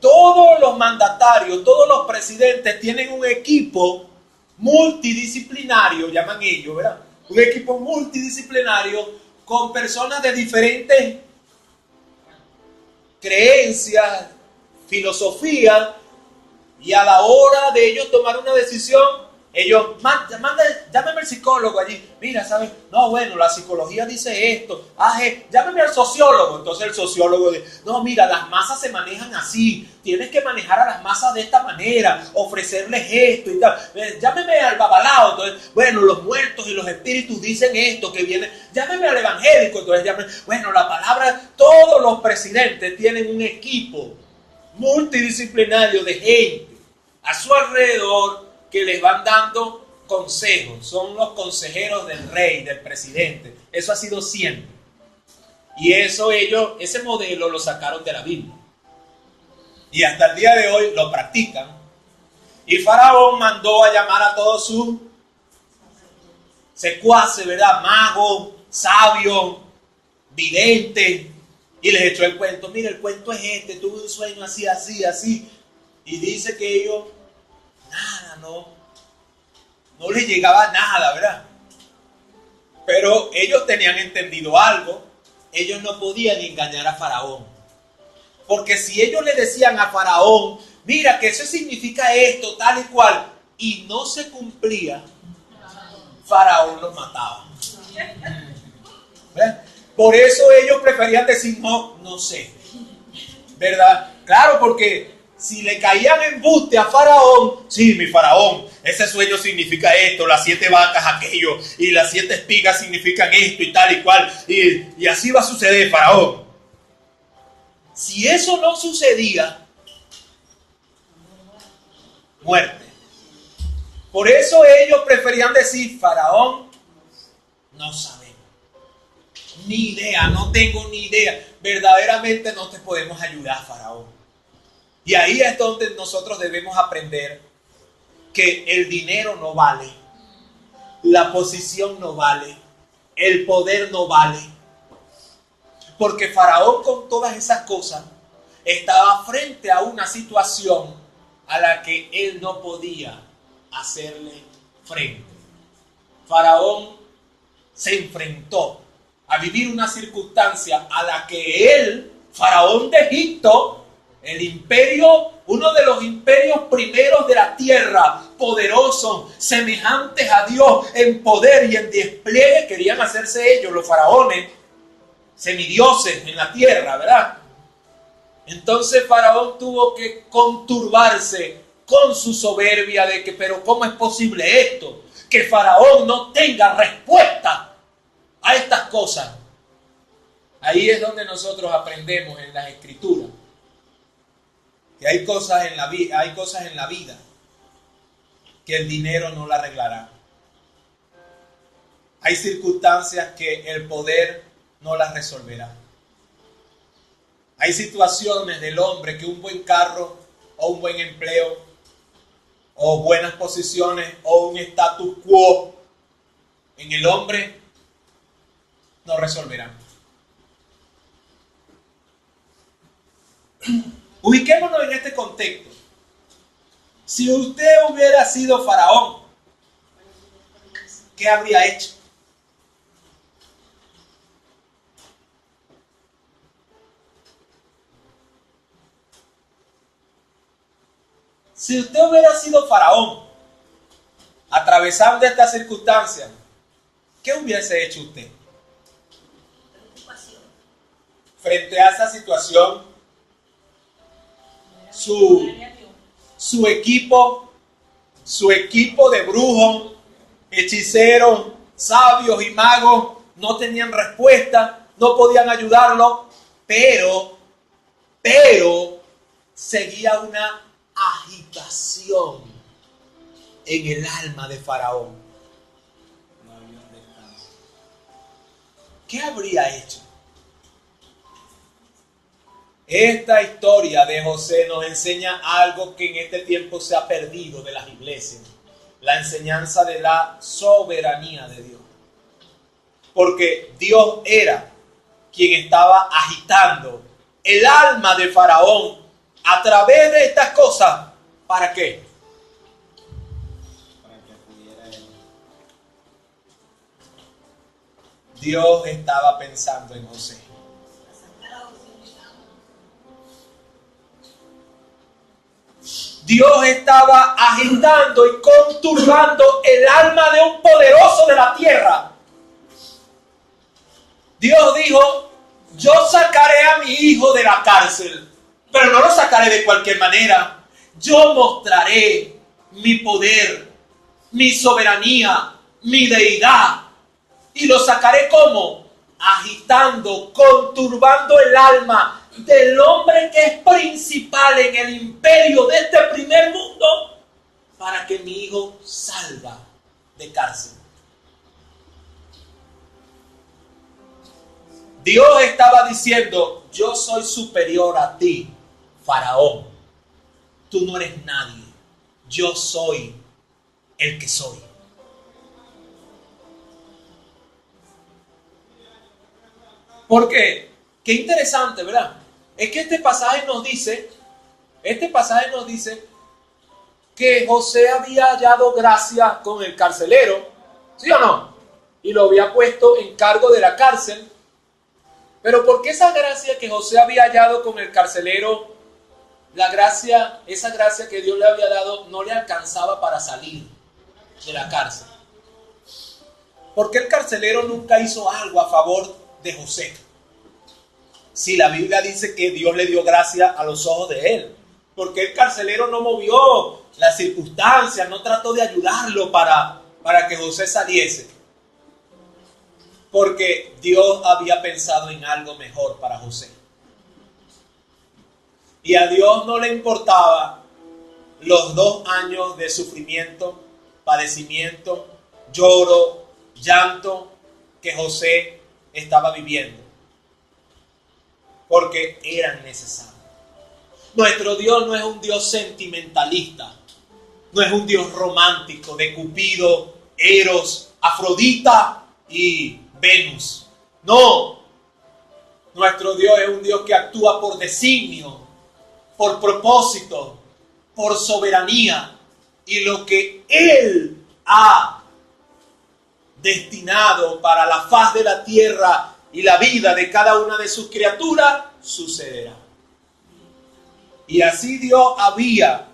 Todos los mandatarios, todos los presidentes tienen un equipo multidisciplinario, llaman ellos, ¿verdad? Un equipo multidisciplinario con personas de diferentes creencias, filosofía, y a la hora de ellos tomar una decisión, ellos, llámeme al psicólogo allí, mira, ¿sabes? No, bueno, la psicología dice esto, llámeme al sociólogo. Entonces el sociólogo dice, no, mira, las masas se manejan así, tienes que manejar a las masas de esta manera, ofrecerles esto y tal. Llámeme al babalao, entonces, bueno, los muertos y los espíritus dicen esto, que viene, llámeme al evangélico, entonces, bueno, la palabra, todos los presidentes tienen un equipo multidisciplinario de gente a su alrededor que les van dando consejos. Son los consejeros del rey, del presidente. Eso ha sido siempre. Y eso ese modelo lo sacaron de la Biblia. Y hasta el día de hoy lo practican. Y Faraón mandó a llamar a todos sus secuaces, ¿verdad? Magos, sabios, videntes. Y les echó el cuento. Mira, el cuento es este. Tuve un sueño así, así, así. Y dice que ellos, nada, no les llegaba nada, ¿verdad? Pero ellos tenían entendido algo. Ellos no podían engañar a Faraón. Porque si ellos le decían a Faraón, mira, que eso significa esto, tal y cual, y no se cumplía, Faraón los mataba. ¿Verdad? Por eso ellos preferían decir, no sé. ¿Verdad? Claro, porque si le caían embuste a Faraón, sí, mi Faraón, ese sueño significa esto, las 7 vacas aquello, y las 7 espigas significan esto y tal y cual, y así va a suceder, Faraón. Si eso no sucedía, muerte. Por eso ellos preferían decir, Faraón, no sabemos. Ni idea, no tengo ni idea. Verdaderamente no te podemos ayudar, Faraón. Y ahí es donde nosotros debemos aprender que el dinero no vale, la posición no vale, el poder no vale. Porque Faraón, con todas esas cosas, estaba frente a una situación a la que él no podía hacerle frente. Faraón se enfrentó a vivir una circunstancia a la que él, Faraón de Egipto, el imperio, uno de los imperios primeros de la tierra, poderosos, semejantes a Dios en poder y en despliegue, querían hacerse ellos, los faraones, semidioses en la tierra, ¿verdad? Entonces Faraón tuvo que conturbarse con su soberbia de que, pero ¿cómo es posible esto? Que Faraón no tenga respuesta a estas cosas. Ahí es donde nosotros aprendemos en las Escrituras que hay cosas en la vida que el dinero no la arreglará. Hay circunstancias que el poder no las resolverá. Hay situaciones del hombre que un buen carro o un buen empleo o buenas posiciones o un status quo en el hombre no resolverán. Ubiquémonos en este contexto. Si usted hubiera sido Faraón, ¿qué habría hecho? Si usted hubiera sido Faraón, atravesando esta circunstancia, ¿qué hubiese hecho usted? Frente a esa situación, su equipo de brujos, hechiceros, sabios y magos no tenían respuesta, no podían ayudarlo, pero seguía una agitación en el alma de Faraón. ¿Qué habría hecho? Esta historia de José nos enseña algo que en este tiempo se ha perdido de las iglesias. La enseñanza de la soberanía de Dios. Porque Dios era quien estaba agitando el alma de Faraón a través de estas cosas. ¿Para qué? Para que pudiera él. Dios estaba pensando en José. Dios estaba agitando y conturbando el alma de un poderoso de la tierra. Dios dijo, yo sacaré a mi hijo de la cárcel, pero no lo sacaré de cualquier manera. Yo mostraré mi poder, mi soberanía, mi deidad. Y lo sacaré ¿cómo? Agitando, conturbando el alma del hombre que es principal en el imperio de este primer mundo, para que mi hijo salga de cárcel. Dios estaba diciendo, yo soy superior a ti, Faraón. Tú no eres nadie. Yo soy el que soy. ¿Por qué? Qué interesante, ¿verdad? Es que este pasaje nos dice que José había hallado gracia con el carcelero, ¿sí o no? Y lo había puesto en cargo de la cárcel. Pero ¿por qué esa gracia que José había hallado con el carcelero, esa gracia que Dios le había dado, no le alcanzaba para salir de la cárcel? ¿Por qué el carcelero nunca hizo algo a favor de José? Si la Biblia dice que Dios le dio gracia a los ojos de él. ¿Por qué el carcelero no movió las circunstancias, no trató de ayudarlo para que José saliese? Porque Dios había pensado en algo mejor para José. Y a Dios no le importaba los 2 años de sufrimiento, padecimiento, lloro, llanto que José estaba viviendo. Porque eran necesarios. Nuestro Dios no es un Dios sentimentalista. No es un Dios romántico de Cupido, Eros, Afrodita y Venus. No. Nuestro Dios es un Dios que actúa por designio, por propósito, por soberanía. Y lo que Él ha destinado para la faz de la tierra y la vida de cada una de sus criaturas, sucederá. Y así Dios había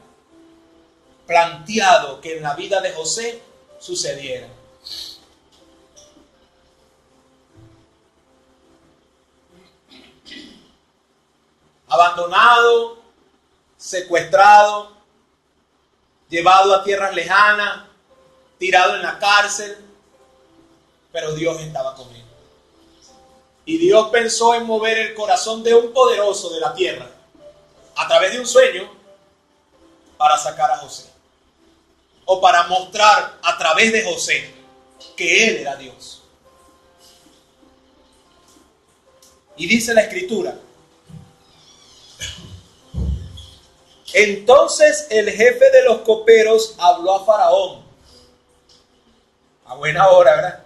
planteado que en la vida de José sucediera. Abandonado, secuestrado, llevado a tierras lejanas, tirado en la cárcel, pero Dios estaba con él. Y Dios pensó en mover el corazón de un poderoso de la tierra a través de un sueño para sacar a José. O para mostrar a través de José que él era Dios. Y dice la Escritura: entonces el jefe de los coperos habló a Faraón. A buena hora, ¿verdad?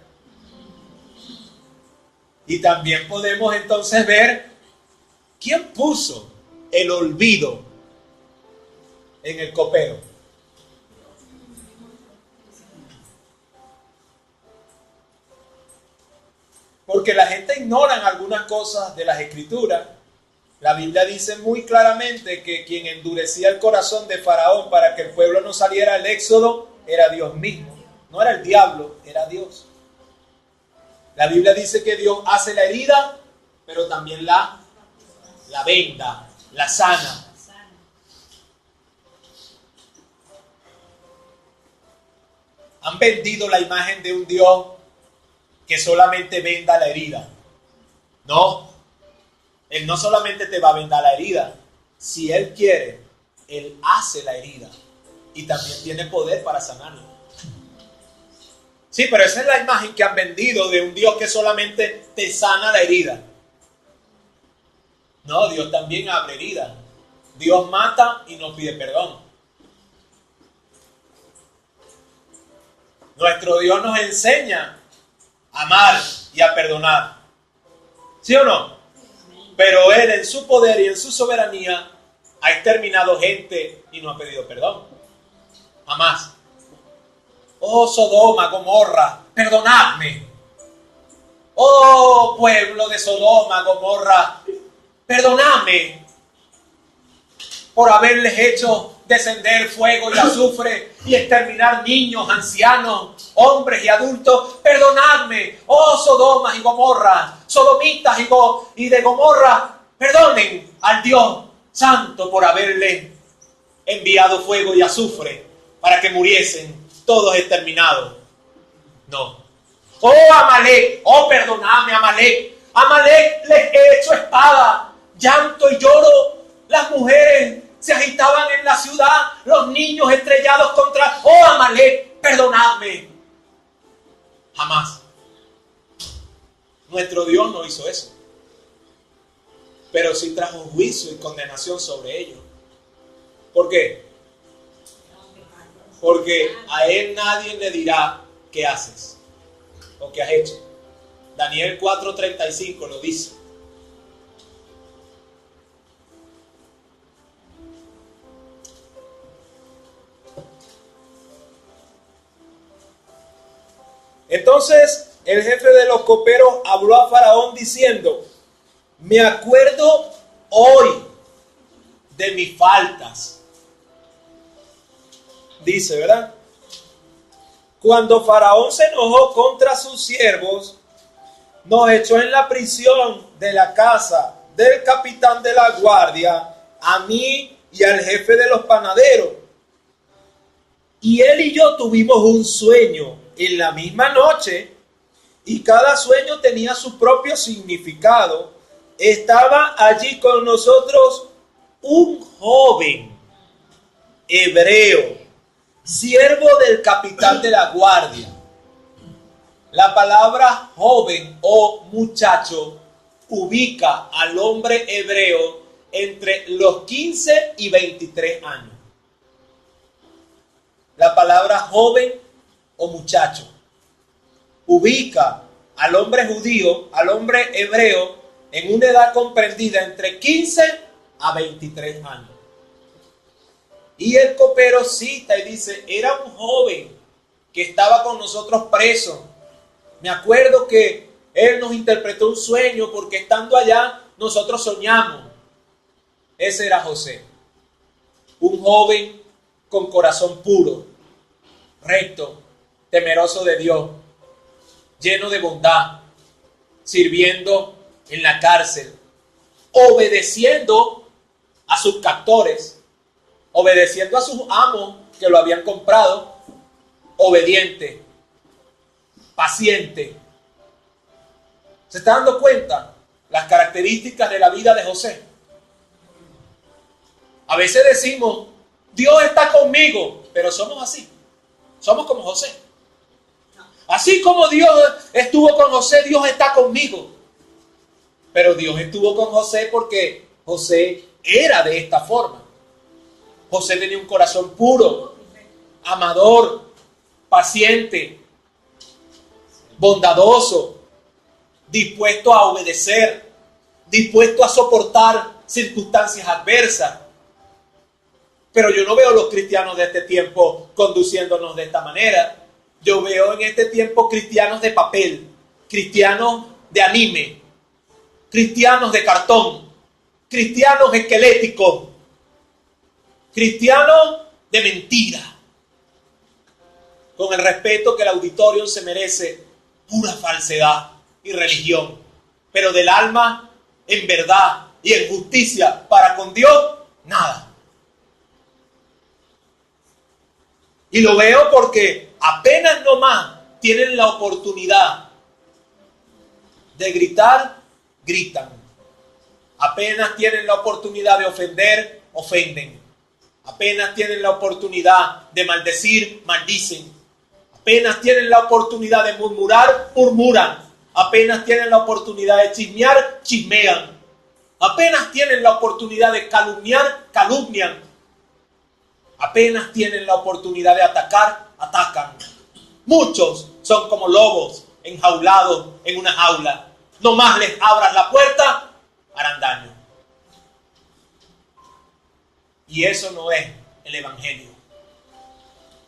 Y también podemos entonces ver quién puso el olvido en el copero. Porque la gente ignora algunas cosas de las Escrituras. La Biblia dice muy claramente que quien endurecía el corazón de Faraón para que el pueblo no saliera al éxodo era Dios mismo. No era el diablo, era Dios. La Biblia dice que Dios hace la herida, pero también la venda, la sana. Han vendido la imagen de un Dios que solamente venda la herida. No, Él no solamente te va a vendar la herida. Si Él quiere, Él hace la herida y también tiene poder para sanarla. Sí, pero esa es la imagen que han vendido de un Dios que solamente te sana la herida. No, Dios también abre heridas. Dios mata y no pide perdón. Nuestro Dios nos enseña a amar y a perdonar. ¿Sí o no? Pero Él en su poder y en su soberanía ha exterminado gente y no ha pedido perdón. Jamás. Oh Sodoma, Gomorra, perdonadme. Oh pueblo de Sodoma, Gomorra, perdonadme por haberles hecho descender fuego y azufre y exterminar niños, ancianos, hombres y adultos. Perdonadme, oh Sodoma y Gomorra, sodomitas y de Gomorra, perdonen al Dios Santo por haberle enviado fuego y azufre para que muriesen todos exterminados. No. Oh Amalek, oh perdonadme Amalek. Amalek les he hecho espada, llanto y lloro. Las mujeres se agitaban en la ciudad, los niños estrellados contra... Oh Amalek, perdonadme. Jamás. Nuestro Dios no hizo eso. Pero sí trajo juicio y condenación sobre ellos. ¿Por qué? Porque a Él nadie le dirá qué haces o qué has hecho. Daniel 4:35 lo dice. Entonces el jefe de los coperos habló a Faraón diciendo: me acuerdo hoy de mis faltas. Dice, ¿verdad? Cuando Faraón se enojó contra sus siervos, nos echó en la prisión de la casa del capitán de la guardia, a mí y al jefe de los panaderos. Y él y yo tuvimos un sueño en la misma noche, y cada sueño tenía su propio significado. Estaba allí con nosotros un joven hebreo, siervo del capitán de la guardia. La palabra joven o muchacho ubica al hombre hebreo entre los 15 y 23 años. La palabra joven o muchacho ubica al hombre judío, al hombre hebreo, en una edad comprendida entre 15 a 23 años. Y el copero cita y dice: era un joven que estaba con nosotros preso. Me acuerdo que él nos interpretó un sueño porque estando allá nosotros soñamos. Ese era José. Un joven con corazón puro, recto, temeroso de Dios, lleno de bondad, sirviendo en la cárcel, obedeciendo a sus captores, obedeciendo a sus amos que lo habían comprado, obediente, paciente. ¿Se está dando cuenta las características de la vida de José? A veces decimos: Dios está conmigo, pero somos así. Somos como José. Así como Dios estuvo con José, Dios está conmigo. Pero Dios estuvo con José porque José era de esta forma. José tenía un corazón puro, amador, paciente, bondadoso, dispuesto a obedecer, dispuesto a soportar circunstancias adversas. Pero yo no veo a los cristianos de este tiempo conduciéndonos de esta manera. Yo veo en este tiempo cristianos de papel, cristianos de anime, cristianos de cartón, cristianos esqueléticos, cristianos de mentira. Con el respeto que el auditorio se merece, pura falsedad y religión. Pero del alma, en verdad y en justicia para con Dios, nada. Y lo veo porque apenas nomás tienen la oportunidad de gritar, gritan. Apenas tienen la oportunidad de ofender, ofenden. Apenas tienen la oportunidad de maldecir, maldicen. Apenas tienen la oportunidad de murmurar, murmuran. Apenas tienen la oportunidad de chismear, chismean. Apenas tienen la oportunidad de calumniar, calumnian. Apenas tienen la oportunidad de atacar, atacan. Muchos son como lobos enjaulados en una jaula. No más les abran la puerta, harán daño. Y eso no es el evangelio.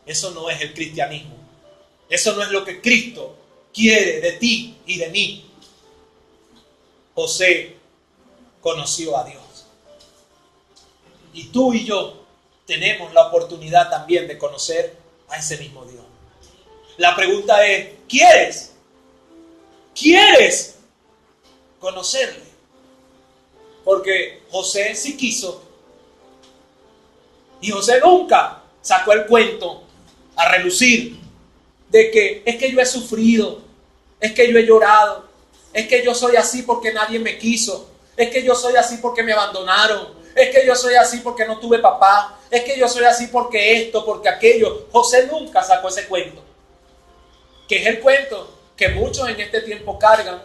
Eso no es el cristianismo. Eso no es lo que Cristo quiere de ti y de mí. José conoció a Dios. Y tú y yo tenemos la oportunidad también de conocer a ese mismo Dios. La pregunta es, ¿quieres? ¿Quieres conocerle? Porque José sí quiso. Y José nunca sacó el cuento a relucir de que es que yo he sufrido, es que yo he llorado, es que yo soy así porque nadie me quiso, es que yo soy así porque me abandonaron, es que yo soy así porque no tuve papá, es que yo soy así porque esto, porque aquello. José nunca sacó ese cuento, que es el cuento que muchos en este tiempo cargan.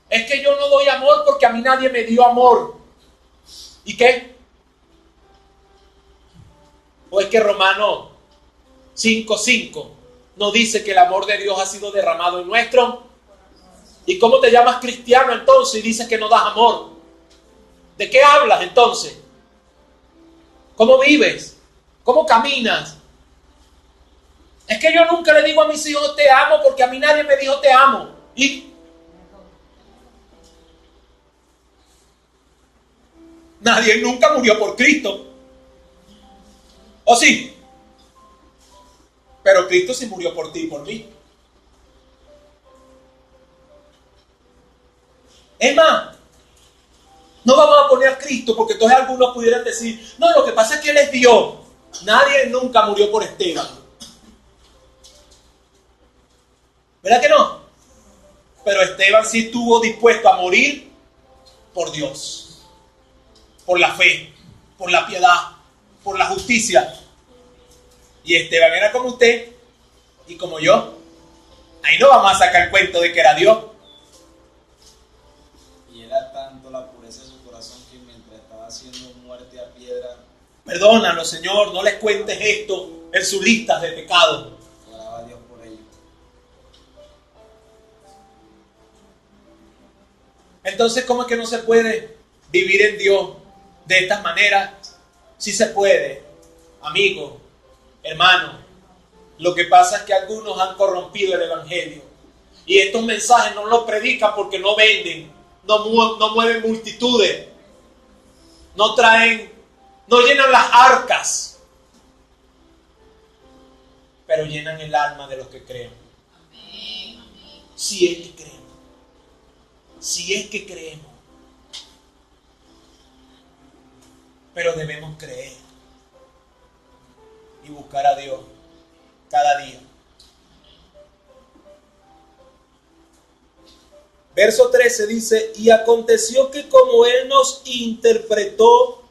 Es que yo no doy amor porque a mí nadie me dio amor. ¿Y qué? ¿O es que Romanos 5:5 nos dice que el amor de Dios ha sido derramado en nuestro? ¿Y cómo te llamas cristiano entonces y dices que no das amor? ¿De qué hablas entonces? ¿Cómo vives? ¿Cómo caminas? Es que yo nunca le digo a mis hijos te amo porque a mí nadie me dijo te amo. ¿Y? Nadie nunca murió por Cristo. ¿O sí? Pero Cristo sí murió por ti y por mí. Es más, no vamos a poner a Cristo porque entonces algunos pudieran decir, no, lo que pasa es que Él es Dios. Nadie nunca murió por Esteban. ¿Verdad que no? Pero Esteban sí estuvo dispuesto a morir por Dios, por la fe, por la piedad, por la justicia. Y Esteban era como usted y como yo. Ahí no vamos a sacar el cuento de que era Dios. Y era tanto la pureza de su corazón que mientras estaba haciendo muerte a piedra, Perdónalo, Señor, no les cuentes esto en sus listas de pecados. oraba a Dios por ello. Entonces, ¿cómo es que no se puede vivir en Dios de estas maneras? Sí se puede, amigo, hermano. Lo que pasa es que algunos han corrompido el evangelio. Y estos mensajes no los predican porque no venden, no mueven multitudes, no traen, no llenan las arcas, pero llenan el alma de los que creen. Si es que creemos. Si es que creemos. Pero debemos creer y buscar a Dios cada día. Verso 13 dice, y aconteció que como Él nos interpretó,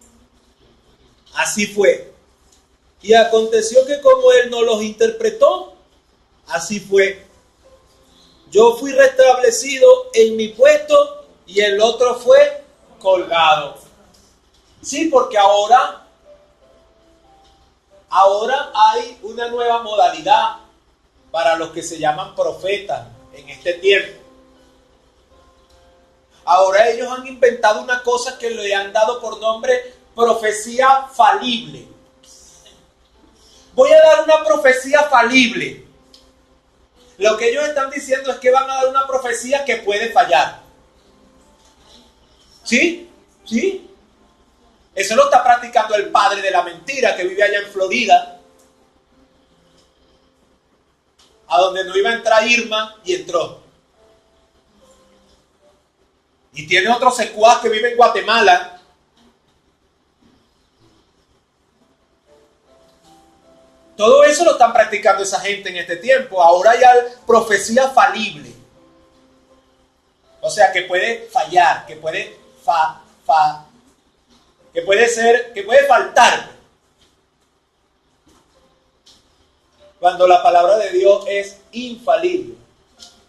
así fue. Y aconteció que como Él nos los interpretó, así fue. Yo fui restablecido en mi puesto y el otro fue colgado. Sí, porque ahora hay una nueva modalidad para los que se llaman profetas en este tiempo. Ahora ellos han inventado una cosa que le han dado por nombre profecía falible. Voy a dar una profecía falible. Lo que ellos están diciendo es que van a dar una profecía que puede fallar. ¿Sí? ¿Sí? Eso lo está practicando el padre de la mentira que vive allá en Florida, a donde no iba a entrar Irma y entró. Y tiene otro secuaz que vive en Guatemala. Todo eso lo están practicando esa gente en este tiempo. Ahora hay profecía falible. O sea, que puede fallar, que puede que puede faltar. Cuando la palabra de Dios es infalible.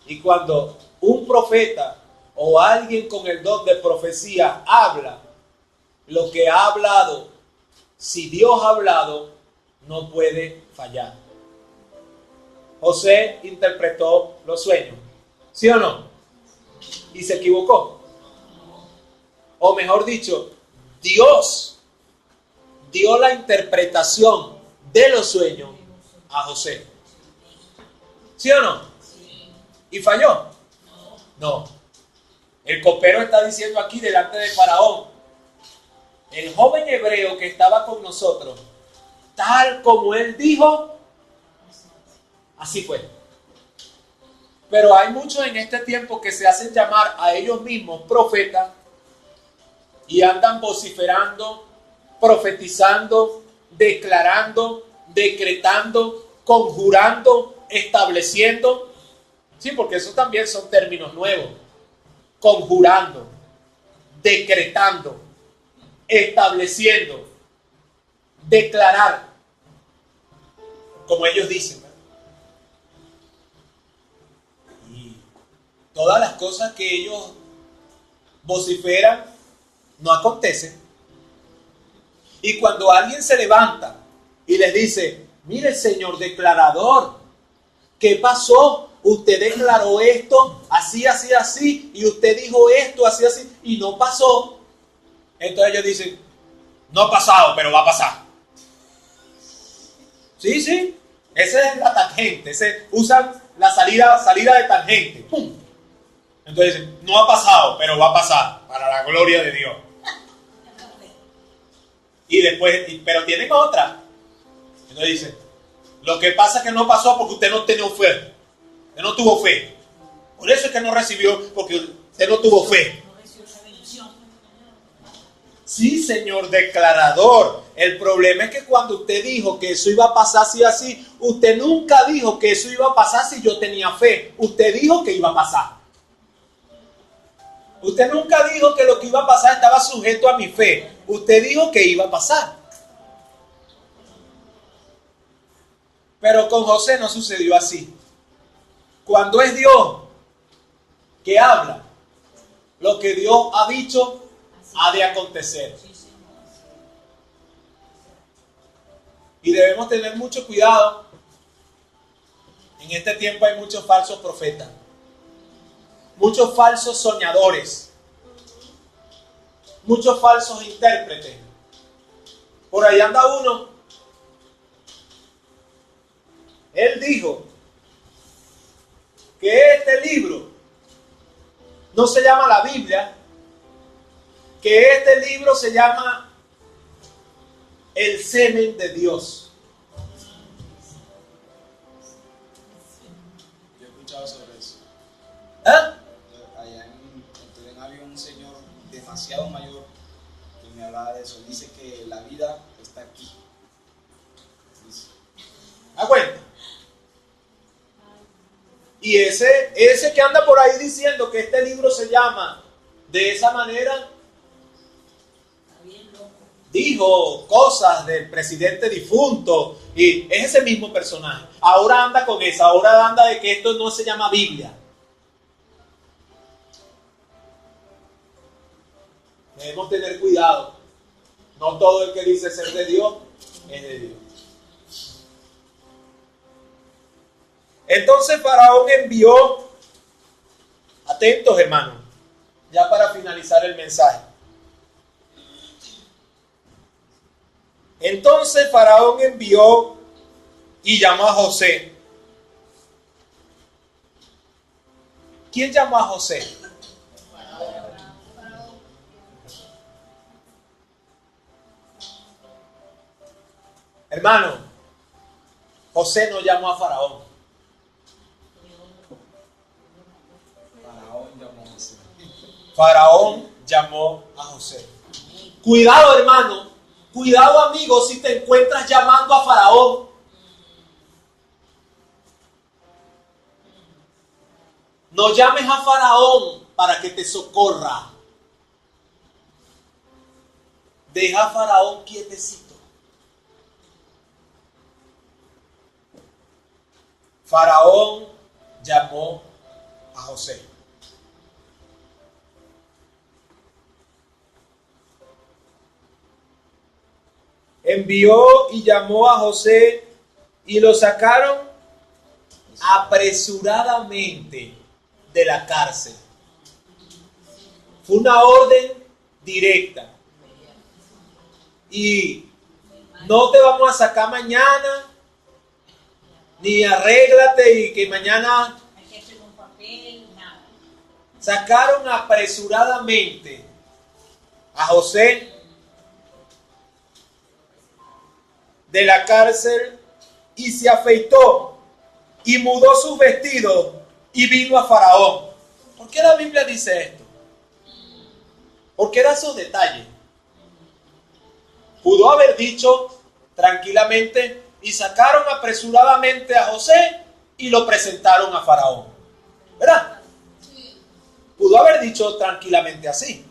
Y cuando un profeta o alguien con el don de profecía habla lo que ha hablado, si Dios ha hablado, no puede fallar. José interpretó los sueños, ¿sí o no? Y se equivocó. O mejor dicho, Dios dio la interpretación de los sueños a José. ¿Sí o no? ¿Y falló? No. El copero está diciendo aquí delante de Faraón, el joven hebreo que estaba con nosotros, tal como él dijo, así fue. Pero hay muchos en este tiempo que se hacen llamar a ellos mismos profetas y andan vociferando, profetizando, declarando, decretando, conjurando, estableciendo. Sí, porque esos también son términos nuevos. Conjurando, decretando, estableciendo, declarar, como ellos dicen. Y todas las cosas que ellos vociferan no acontecen. Y cuando alguien se levanta y les dice, mire señor declarador, ¿qué pasó? Usted declaró esto, así, así, así, y usted dijo esto, así, así, y no pasó. Entonces ellos dicen, no ha pasado, pero va a pasar. Sí, sí, esa es la tangente, usan la salida de tangente. ¡Pum! Entonces dicen, no ha pasado, pero va a pasar, para la gloria de Dios. Y después, pero tienen otra. Entonces dicen, lo que pasa es que no pasó porque usted no tenía fe. Usted no tuvo fe. Por eso es que no recibió, porque usted no tuvo fe. Sí, señor declarador. El problema es que cuando usted dijo que eso iba a pasar así, así, usted nunca dijo que eso iba a pasar si yo tenía fe. Usted dijo que iba a pasar. Usted nunca dijo que lo que iba a pasar estaba sujeto a mi fe. Usted dijo que iba a pasar. Pero con José no sucedió así. Cuando es Dios que habla, lo que Dios ha dicho ha de acontecer. Y debemos tener mucho cuidado. En este tiempo hay muchos falsos profetas, muchos falsos soñadores, muchos falsos intérpretes. Por ahí anda uno. Él dijo que este libro no se llama la Biblia, que este libro se llama el semen de Dios. Yo he escuchado sobre eso. ¿Ah? Allá en Torén había un señor demasiado mayor que me hablaba de eso. Dice que la vida está aquí. Dice. ¿A cuenta? Y ese que anda por ahí diciendo que este libro se llama de esa manera, dijo cosas del presidente difunto y es ese mismo personaje. Ahora anda con esa, ahora anda de que esto no se llama Biblia. Debemos tener cuidado. No todo el que dice ser de Dios es de Dios. Entonces Faraón envió, atentos hermanos, ya para finalizar el mensaje. Entonces Faraón envió y llamó a José. ¿Quién llamó a José? Hermano, José no llamó a Faraón. Faraón llamó a José. Cuidado, hermano. Cuidado, amigo, si te encuentras llamando a Faraón. No llames a Faraón para que te socorra. Deja a Faraón quietecito. Faraón llamó a José. envió y llamó a José y lo sacaron apresuradamente de la cárcel. Fue una orden directa. Y no te vamos a sacar mañana, ni arréglate y que mañana. Sacaron apresuradamente a José de la cárcel y se afeitó y mudó sus vestidos y vino a Faraón. ¿Por qué la Biblia dice esto? Porque da esos detalles. Pudo haber dicho tranquilamente y sacaron apresuradamente a José y lo presentaron a Faraón. ¿Verdad? Pudo haber dicho tranquilamente así.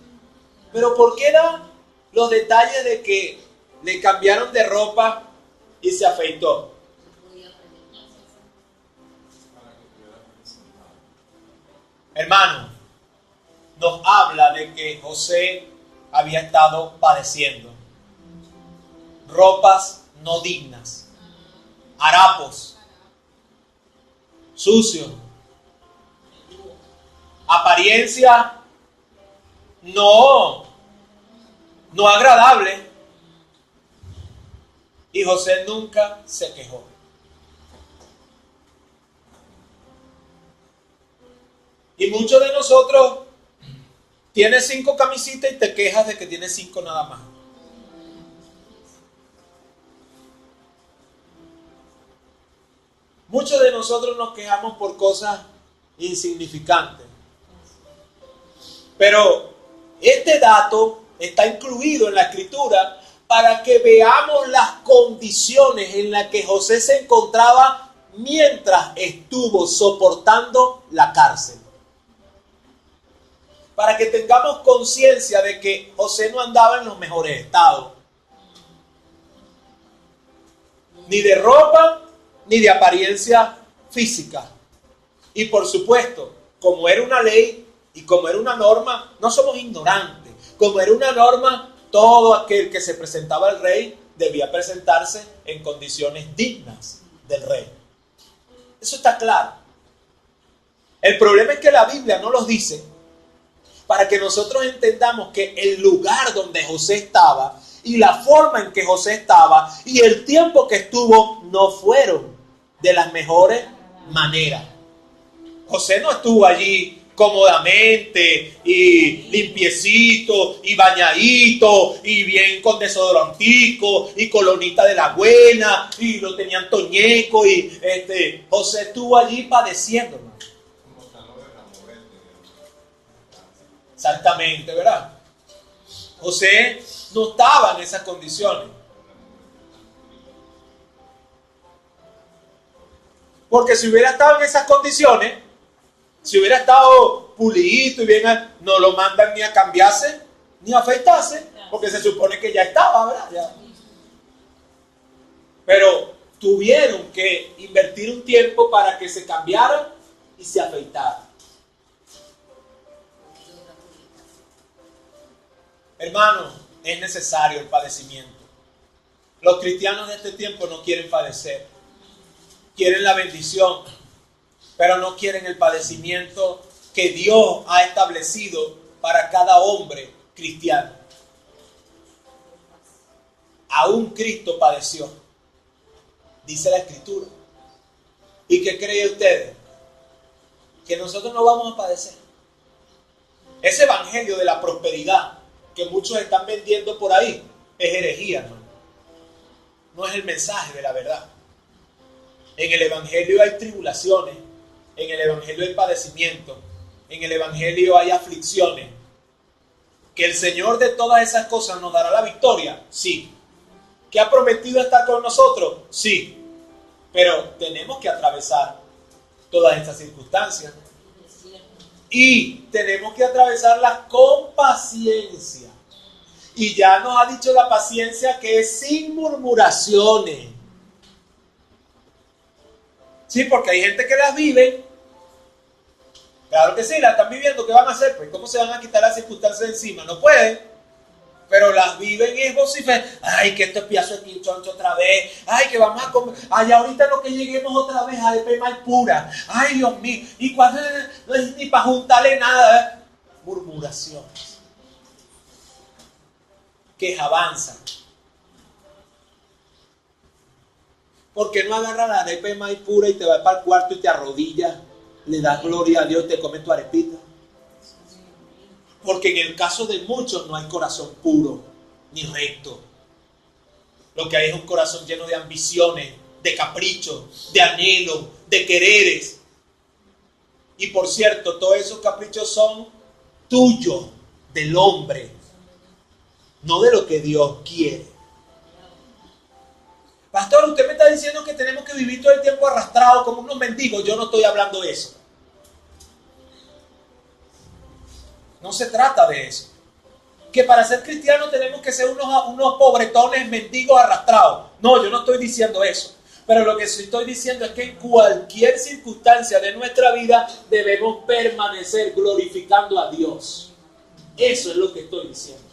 Pero ¿por qué da los detalles de que le cambiaron de ropa y se afeitó? Hermano, nos habla de que José había estado padeciendo ropas no dignas, harapos, sucios, apariencia no agradable. Y José nunca se quejó. Y muchos de nosotros tienes 5 camisitas y te quejas de que tienes 5 nada más. Muchos de nosotros nos quejamos por cosas insignificantes. Pero este dato está incluido en la Escritura para que veamos las condiciones en las que José se encontraba mientras estuvo soportando la cárcel. Para que tengamos conciencia de que José no andaba en los mejores estados. Ni de ropa, ni de apariencia física. Y por supuesto, como era una ley y como era una norma, no somos ignorantes. Como era una norma, todo aquel que se presentaba al rey debía presentarse en condiciones dignas del rey. Eso está claro. El problema es que la Biblia no los dice para que nosotros entendamos que el lugar donde José estaba y la forma en que José estaba y el tiempo que estuvo no fueron de las mejores maneras. José no estuvo allí cómodamente y limpiecito y bañadito y bien con desodorantico y colonita de la buena y lo tenían toñeco y José estuvo allí padeciendo, ¿no? Exactamente, ¿verdad? José no estaba en esas condiciones. Porque si hubiera estado en esas condiciones, si hubiera estado pulidito y bien, no lo mandan ni a cambiarse, ni a afeitarse, porque se supone que ya estaba, ¿verdad? Ya. Pero tuvieron que invertir un tiempo para que se cambiara y se afeitara. Hermano, es necesario el padecimiento. Los cristianos de este tiempo no quieren padecer. Quieren la bendición, pero no quieren el padecimiento que Dios ha establecido para cada hombre cristiano. Aún Cristo padeció, dice la Escritura. ¿Y qué creen ustedes? Que nosotros no vamos a padecer. Ese evangelio de la prosperidad que muchos están vendiendo por ahí es herejía, hermano. No es el mensaje de la verdad. En el evangelio hay tribulaciones, en el evangelio hay padecimiento, en el evangelio hay aflicciones. ¿Que el Señor de todas esas cosas nos dará la victoria? Sí. ¿Que ha prometido estar con nosotros? Sí. Pero tenemos que atravesar todas estas circunstancias. Y tenemos que atravesarlas con paciencia. Y ya nos ha dicho la paciencia que es sin murmuraciones. Sí, porque hay gente que las vive. Claro que sí, la están viviendo. ¿Qué van a hacer? Pues ¿cómo se van a quitar las circunstancias de encima? No pueden. Pero las viven y es vociferan. Ay, que esto es piazo aquí, choncho otra vez. Ay, que vamos a comer. Ay, ahorita no que lleguemos otra vez a EP Maipura. Ay, Dios mío. Y cuando ni para juntarle nada. Murmuraciones. Que avanzan. ¿Por qué no agarras la arepa de maíz pura y te vas para el cuarto y te arrodillas, le das gloria a Dios y te comes tu arepita? Porque en el caso de muchos no hay corazón puro ni recto. Lo que hay es un corazón lleno de ambiciones, de caprichos, de anhelos, de quereres. Y por cierto, todos esos caprichos son tuyos, del hombre, no de lo que Dios quiere. Pastor, usted me está diciendo que tenemos que vivir todo el tiempo arrastrados como unos mendigos. Yo no estoy hablando de eso. No se trata de eso. Que para ser cristianos tenemos que ser unos pobretones mendigos arrastrados. No, yo no estoy diciendo eso. Pero lo que sí estoy diciendo es que en cualquier circunstancia de nuestra vida debemos permanecer glorificando a Dios. Eso es lo que estoy diciendo.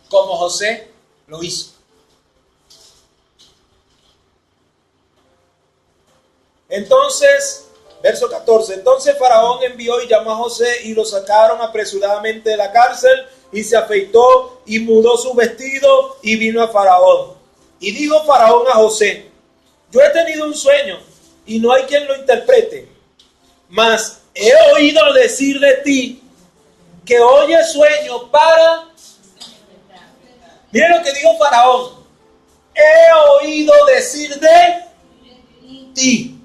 Como José lo hizo. Entonces, verso 14, entonces Faraón envió y llamó a José y lo sacaron apresuradamente de la cárcel y se afeitó y mudó su vestido y vino a Faraón. Y dijo Faraón a José, yo he tenido un sueño y no hay quien lo interprete, mas he oído decir de ti que oyes sueño para... Miren lo que dijo Faraón, he oído decir de ti.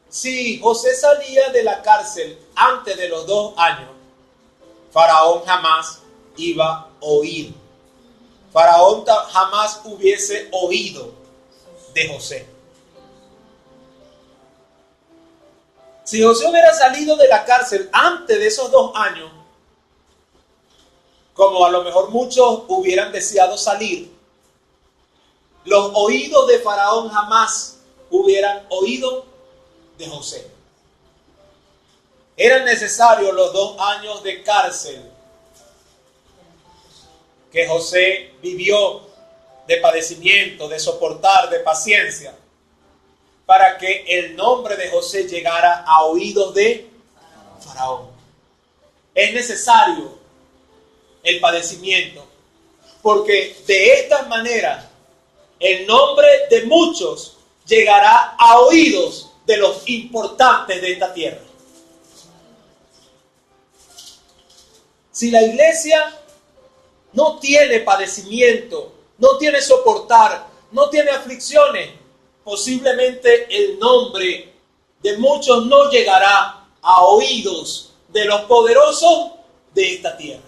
Si José salía de la cárcel antes de los 2 años, Faraón jamás iba a oír. Faraón jamás hubiese oído de José. Si José hubiera salido de la cárcel antes de esos 2 años, como a lo mejor muchos hubieran deseado salir, los oídos de Faraón jamás hubieran oído de José. Eran necesarios los 2 años de cárcel que José vivió, de padecimiento, de soportar, de paciencia, para que el nombre de José llegara a oídos de Faraón. Es necesario el padecimiento, porque de esta manera el nombre de muchos llegará a oídos de los importantes de esta tierra. Si la iglesia no tiene padecimiento, no tiene soportar, no tiene aflicciones, posiblemente el nombre de muchos no llegará a oídos de los poderosos de esta tierra.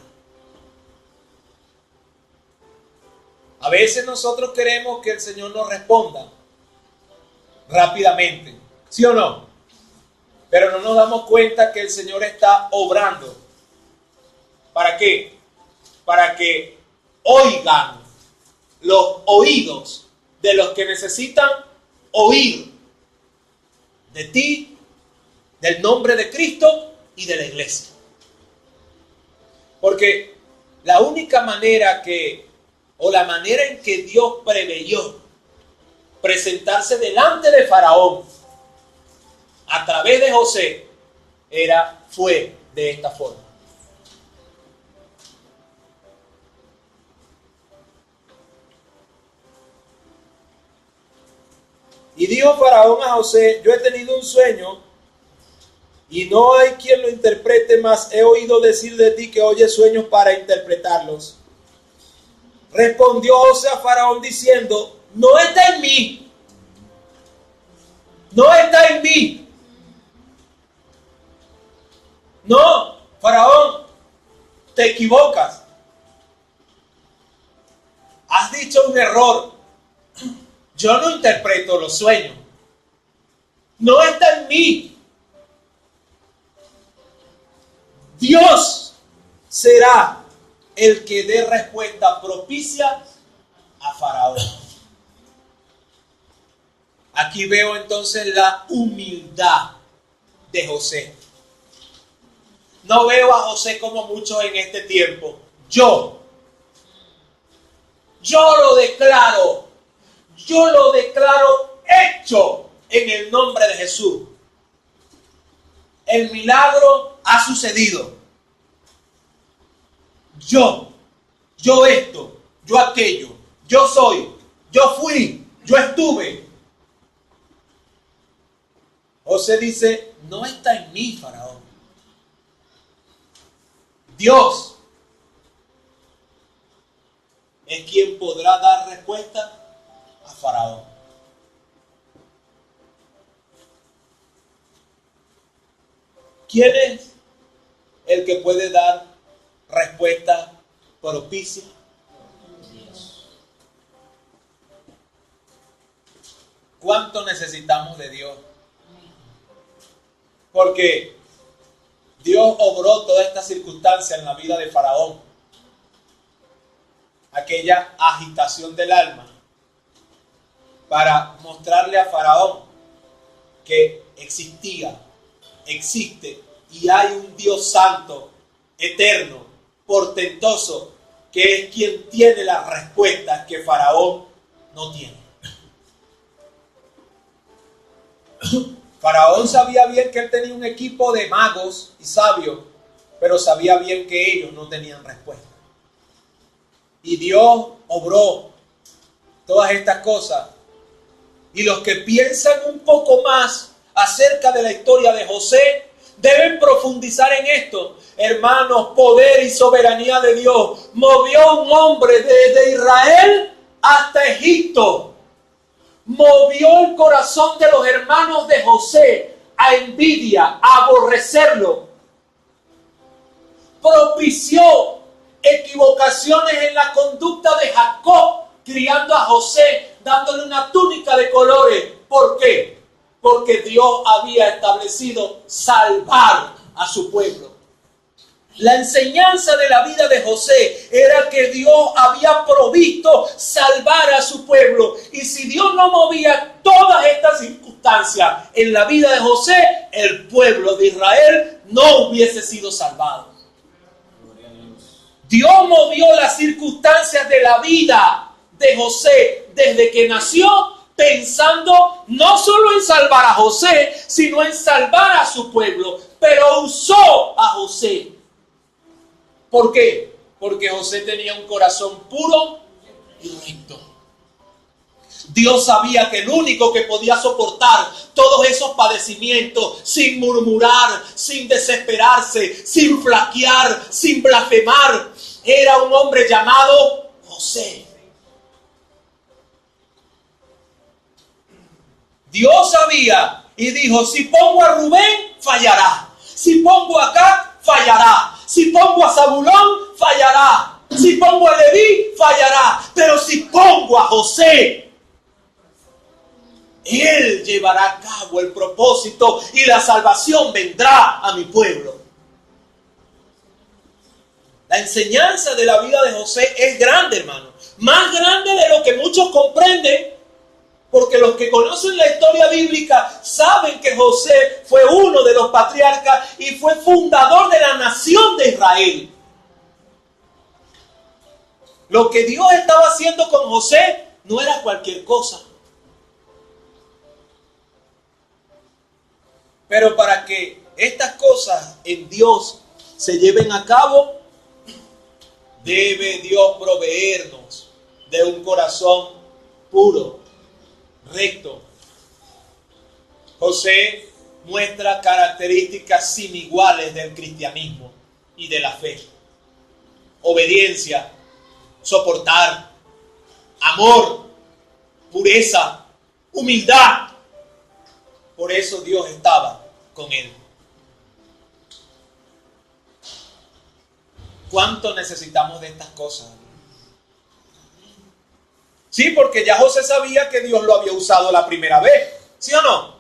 A veces nosotros queremos que el Señor nos responda rápidamente, ¿sí o no? Pero no nos damos cuenta que el Señor está obrando. ¿Para qué? Para que oigan los oídos de los que necesitan oír de ti, del nombre de Cristo y de la iglesia. Porque la única manera o la manera en que Dios preveyó presentarse delante de Faraón a través de José fue de esta forma. Y dijo Faraón a José, yo he tenido un sueño y no hay quien lo interprete, mas he oído decir de ti que oyes sueños para interpretarlos. Respondió José a Faraón diciendo, no está en mí. No está en mí. No, Faraón, te equivocas. Has dicho un error. Yo no interpreto los sueños. No está en mí. Dios será el que dé respuesta propicia a Faraón. Aquí veo entonces la humildad de José. No veo a José como muchos en este tiempo. Yo lo declaro hecho en el nombre de Jesús. El milagro ha sucedido. Yo esto, yo aquello, yo soy, yo fui, yo estuve. José dice, no está en mí, Faraón. Dios es quien podrá dar respuesta a Faraón. ¿Quién es el que puede dar respuesta propicia? Dios. ¿Cuánto necesitamos de Dios? Porque Dios obró toda esta circunstancia en la vida de Faraón. Aquella agitación del alma para mostrarle a Faraón que existe y hay un Dios santo, eterno, portentoso, que es quien tiene las respuestas que Faraón no tiene. Faraón sabía bien que él tenía un equipo de magos y sabios, pero sabía bien que ellos no tenían respuesta. Y Dios obró todas estas cosas. Y los que piensan un poco más acerca de la historia de José deben profundizar en esto. Hermanos, poder y soberanía de Dios movió a un hombre desde Israel hasta Egipto. Movió el corazón de los hermanos de José a envidia, a aborrecerlo. Propició equivocaciones en la conducta de Jacob, criando a José, dándole una túnica de colores. ¿Por qué? Porque Dios había establecido salvar a su pueblo. La enseñanza de la vida de José era que Dios había provisto salvar a su pueblo. Y si Dios no movía todas estas circunstancias en la vida de José, el pueblo de Israel no hubiese sido salvado. Dios movió las circunstancias de la vida de José desde que nació, pensando no solo en salvar a José, sino en salvar a su pueblo. Pero usó a José. ¿Por qué? Porque José tenía un corazón puro y recto. Dios sabía que el único que podía soportar todos esos padecimientos sin murmurar, sin desesperarse, sin flaquear, sin blasfemar, era un hombre llamado José. Dios sabía y dijo, si pongo a Rubén, fallará. Si pongo a Gad, fallará. Si pongo a Zabulón, fallará. Si pongo a Leví, fallará. Pero si pongo a José, él llevará a cabo el propósito y la salvación vendrá a mi pueblo. La enseñanza de la vida de José es grande, hermano. Más grande de lo que muchos comprenden. Porque los que conocen la historia bíblica saben que José fue uno de los patriarcas y fue fundador de la nación de Israel. Lo que Dios estaba haciendo con José no era cualquier cosa. Pero para que estas cosas en Dios se lleven a cabo, debe Dios proveernos de un corazón puro, recto. José muestra características sin iguales del cristianismo y de la fe. Obediencia, soportar, amor, pureza, humildad. Por eso Dios estaba con él. ¿Cuánto necesitamos de estas cosas? Sí, porque ya José sabía que Dios lo había usado la primera vez. ¿Sí o no?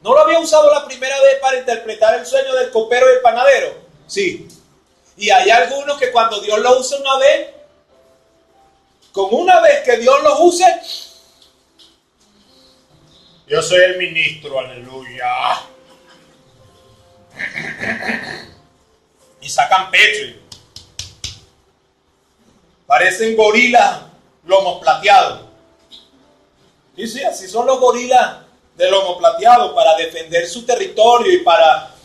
¿No lo había usado la primera vez para interpretar el sueño del copero y el panadero? Sí. Y hay algunos que cuando Dios lo usa una vez, con una vez que Dios los use, yo soy el ministro, aleluya. y sacan pecho. Parecen gorilas lomos plateados. Sí, así son los gorilas de lomo plateado para defender su territorio y para...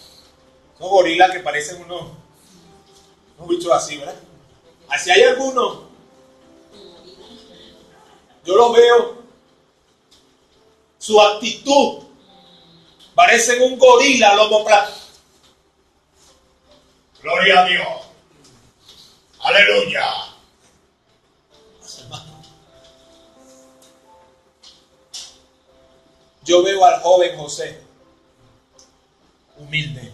Son gorilas que parecen unos bichos así, ¿verdad? Así hay algunos. Yo los veo. Su actitud. Parecen un gorila lomo plateado. Gloria a Dios. Aleluya. Yo veo al joven José, humilde,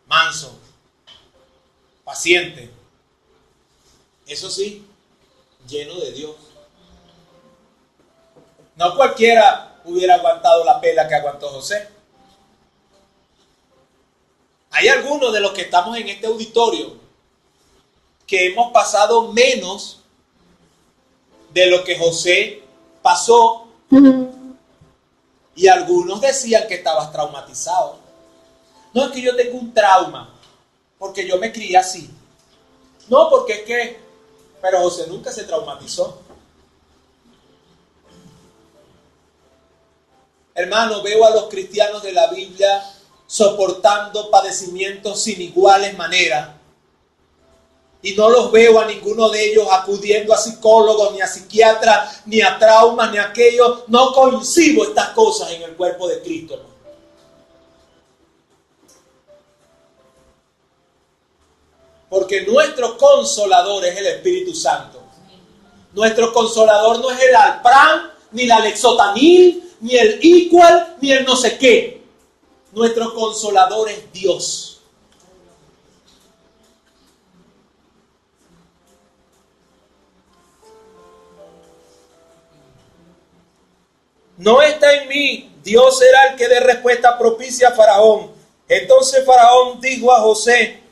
manso, paciente, eso sí, lleno de Dios. No cualquiera hubiera aguantado la pela que aguantó José. Hay algunos de los que estamos en este auditorio que hemos pasado menos de lo que José pasó. Y algunos decían que estabas traumatizado. No, es que yo tengo un trauma porque yo me crié así. No, porque es que... Pero José nunca se traumatizó. Hermano, veo a los cristianos de la Biblia soportando padecimientos sin iguales maneras. Y no los veo a ninguno de ellos acudiendo a psicólogos, ni a psiquiatras, ni a traumas, ni a aquellos. No coincido estas cosas en el cuerpo de Cristo, hermano. Porque nuestro consolador es el Espíritu Santo. Nuestro consolador no es el Alpran, ni el Alexotanil, ni el Equal, ni el no sé qué. Nuestro consolador es Dios. No está en mí, Dios será el que dé respuesta propicia a Faraón. Entonces Faraón dijo a José: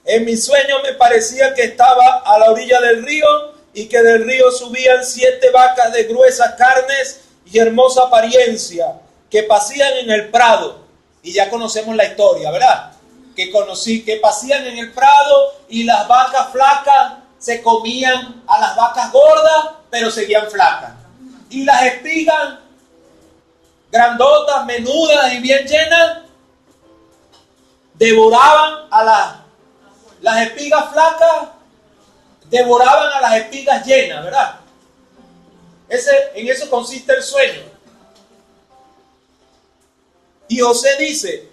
en mi sueño me parecía que estaba a la orilla del río y que del río subían 7 vacas de gruesas carnes y hermosa apariencia que pasían en el prado. Y ya conocemos la historia, ¿verdad? Que pasían en el prado y las vacas flacas se comían a las vacas gordas, pero seguían flacas. Y las espigas grandotas, menudas y bien llenas, devoraban a las espigas flacas, devoraban a las espigas llenas, ¿verdad? En eso consiste el sueño. Y José dice,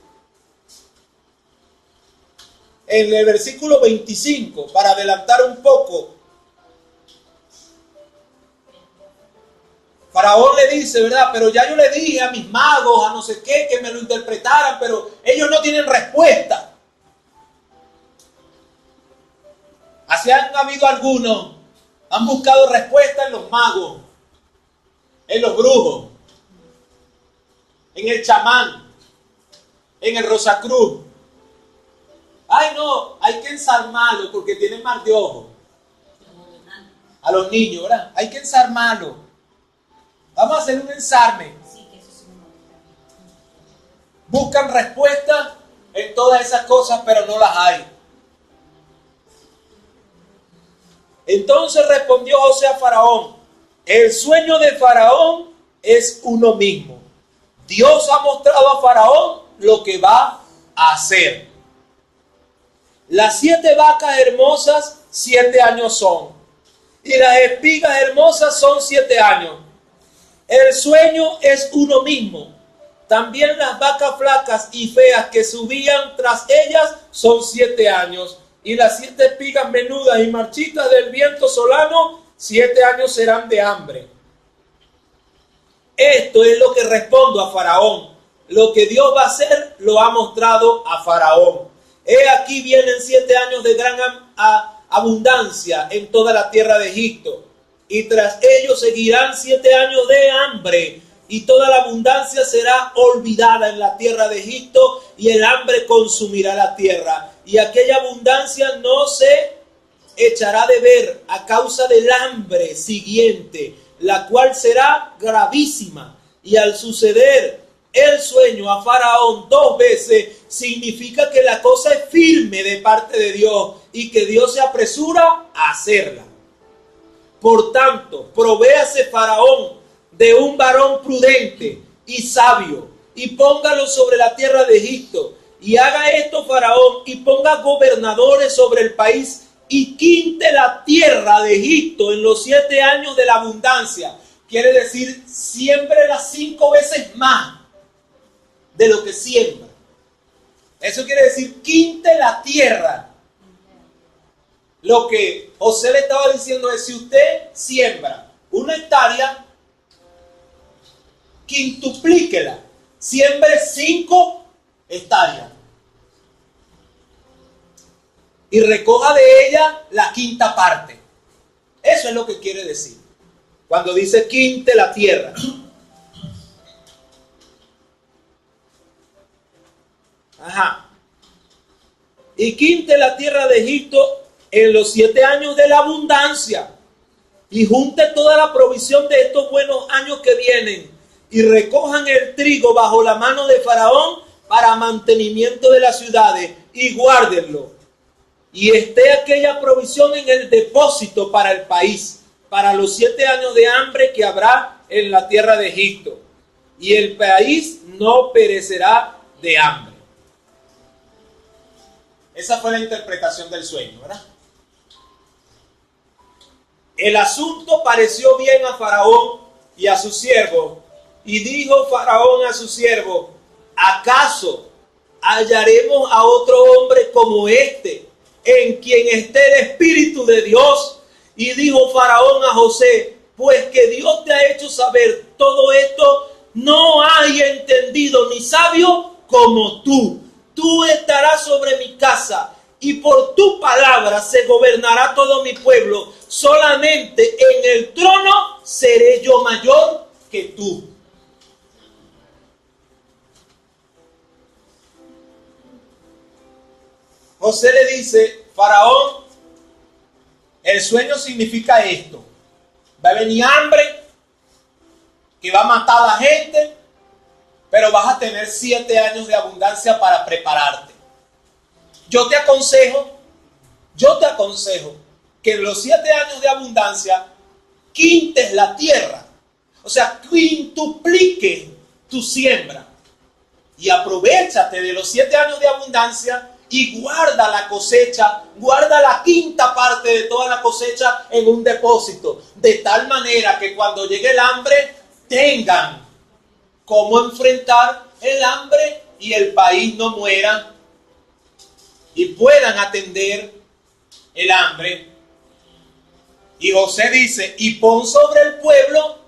en el versículo 25, para adelantar un poco, Faraón le dice, ¿verdad? Pero ya yo le dije a mis magos, a no sé qué, que me lo interpretaran, pero ellos no tienen respuesta. Así han habido algunos, han buscado respuesta en los magos, en los brujos, en el chamán, en el Rosacruz. Ay no, hay que ensarmarlo porque tienen mal de ojo. A los niños, ¿verdad? Hay que ensarmarlo. Vamos a hacer un ensarme. Buscan respuestas en todas esas cosas, pero no las hay. Entonces respondió José a Faraón: el sueño de Faraón es uno mismo. Dios ha mostrado a Faraón lo que va a hacer. Las 7 vacas hermosas 7 años son, y las espigas hermosas son 7 años. El sueño es uno mismo. También las vacas flacas y feas que subían tras ellas son 7 años. Y las 7 espigas menudas y marchitas del viento solano, 7 años serán de hambre. Esto es lo que respondo a Faraón. Lo que Dios va a hacer lo ha mostrado a Faraón. He aquí vienen 7 años de gran abundancia en toda la tierra de Egipto. Y tras ellos seguirán 7 años de hambre, y toda la abundancia será olvidada en la tierra de Egipto, y el hambre consumirá la tierra. Y aquella abundancia no se echará de ver a causa del hambre siguiente, la cual será gravísima. Y al suceder el sueño a Faraón 2 veces, significa que la cosa es firme de parte de Dios y que Dios se apresura a hacerla. Por tanto, provéase Faraón de un varón prudente y sabio, y póngalo sobre la tierra de Egipto, y haga esto Faraón, y ponga gobernadores sobre el país, y quinte la tierra de Egipto en los 7 años de la abundancia. Quiere decir, siembre las 5 veces más de lo que siembra. Eso quiere decir, quinte la tierra. Lo que José le estaba diciendo es, si usted siembra 1 hectárea, quintuplíquela, siembre 5 hectáreas y recoja de ella la quinta parte. Eso es lo que quiere decir cuando dice quinte la tierra. Ajá. Y quinte la tierra de Egipto en los 7 años de la abundancia, y junte toda la provisión de estos buenos años que vienen, y recojan el trigo bajo la mano de Faraón para mantenimiento de las ciudades, y guárdenlo. Y esté aquella provisión en el depósito para el país, para los 7 años de hambre que habrá en la tierra de Egipto. Y el país no perecerá de hambre. Esa fue la interpretación del sueño, ¿verdad? El asunto pareció bien a Faraón y a su siervo. Y dijo Faraón a su siervo: ¿acaso hallaremos a otro hombre como este, en quien esté el Espíritu de Dios? Y dijo Faraón a José: pues que Dios te ha hecho saber todo esto, no hay entendido ni sabio como tú. Tú estarás sobre mi casa, y por tu palabra se gobernará todo mi pueblo. Solamente en el trono seré yo mayor que tú. José le dice: Faraón, el sueño significa esto. Va a venir hambre, que va a matar a la gente, pero vas a tener 7 años de abundancia para prepararte. Yo te aconsejo que en los 7 años de abundancia quintes la tierra. O sea, quintuplique tu siembra. Y aprovéchate de los 7 años de abundancia y guarda la cosecha, guarda la quinta parte de toda la cosecha en un depósito. De tal manera que cuando llegue el hambre tengan cómo enfrentar el hambre y el país no muera, y puedan atender el hambre. Y José dice: y pon sobre el pueblo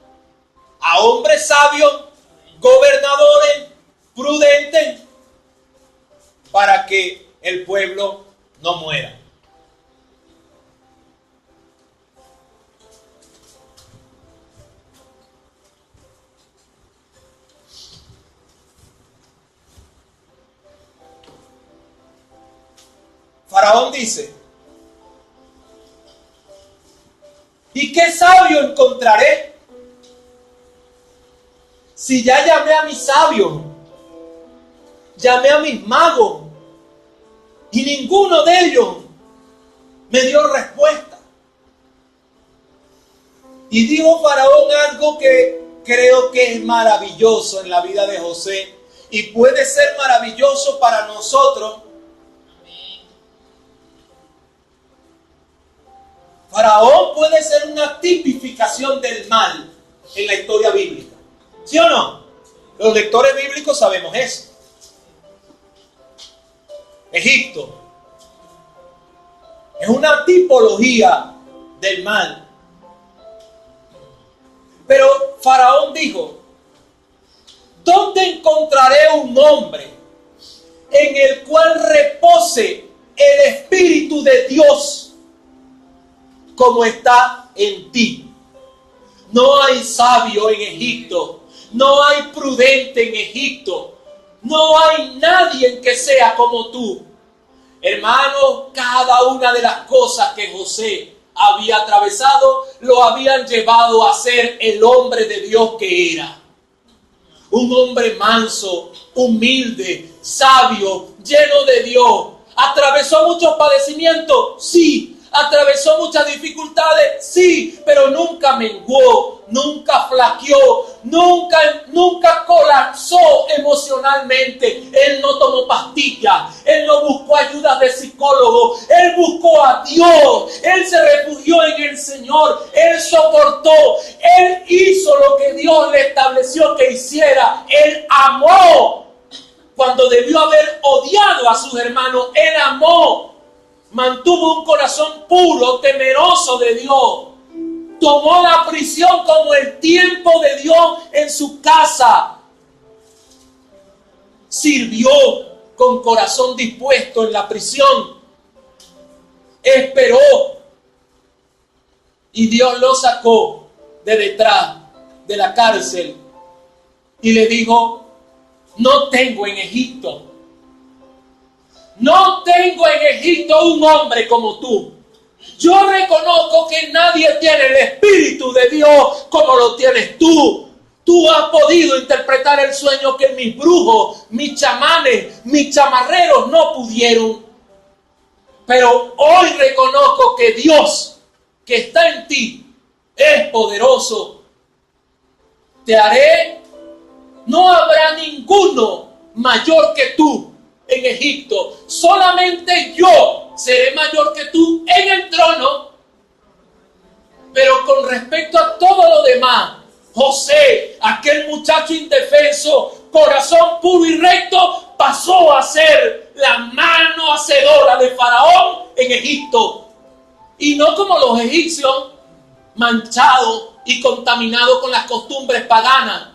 a hombres sabios, gobernadores prudentes, para que el pueblo no muera. Faraón dice: ¿y qué sabio encontraré? Si ya llamé a mis sabios, llamé a mis magos, y ninguno de ellos me dio respuesta. Y dijo Faraón algo que creo que es maravilloso en la vida de José, y puede ser maravilloso para nosotros. Faraón puede ser una tipificación del mal en la historia bíblica. ¿Sí o no? Los lectores bíblicos sabemos eso. Egipto es una tipología del mal. Pero Faraón dijo: ¿dónde encontraré un hombre en el cual repose el Espíritu de Dios como está en ti? No hay sabio en Egipto, no hay prudente en Egipto, no hay nadie que sea como tú. Hermano, cada una de las cosas que José había atravesado lo habían llevado a ser el hombre de Dios que era. un hombre manso, humilde, sabio, lleno de Dios. ¿Atravesó muchos padecimientos? Sí. ¿Atravesó muchas dificultades? Sí, pero nunca menguó, nunca flaqueó, nunca colapsó emocionalmente. Él no tomó pastillas, él no buscó ayuda de psicólogo, él buscó a Dios, él se refugió en el Señor, él soportó, él hizo lo que Dios le estableció que hiciera, él amó. Cuando debió haber odiado a sus hermanos, él amó. Mantuvo un corazón puro, temeroso de Dios. Tomó la prisión como el tiempo de Dios en su casa. Sirvió con corazón dispuesto en la prisión. Esperó. Y Dios lo sacó de detrás de la cárcel. Y le dijo, no tengo en Egipto un hombre como tú. Yo reconozco que nadie tiene el Espíritu de Dios como lo tienes tú. Tú has podido interpretar el sueño que mis brujos, mis chamanes, mis chamarreros no pudieron. Pero hoy reconozco que Dios que está en ti es poderoso. Te haré, no habrá ninguno mayor que tú en Egipto. Solamente yo seré mayor que tú en el trono. Pero con respecto a todo lo demás, José, aquel muchacho indefenso, corazón puro y recto, pasó a ser la mano hacedora de Faraón en Egipto. Y no como los egipcios, manchados y contaminados con las costumbres paganas.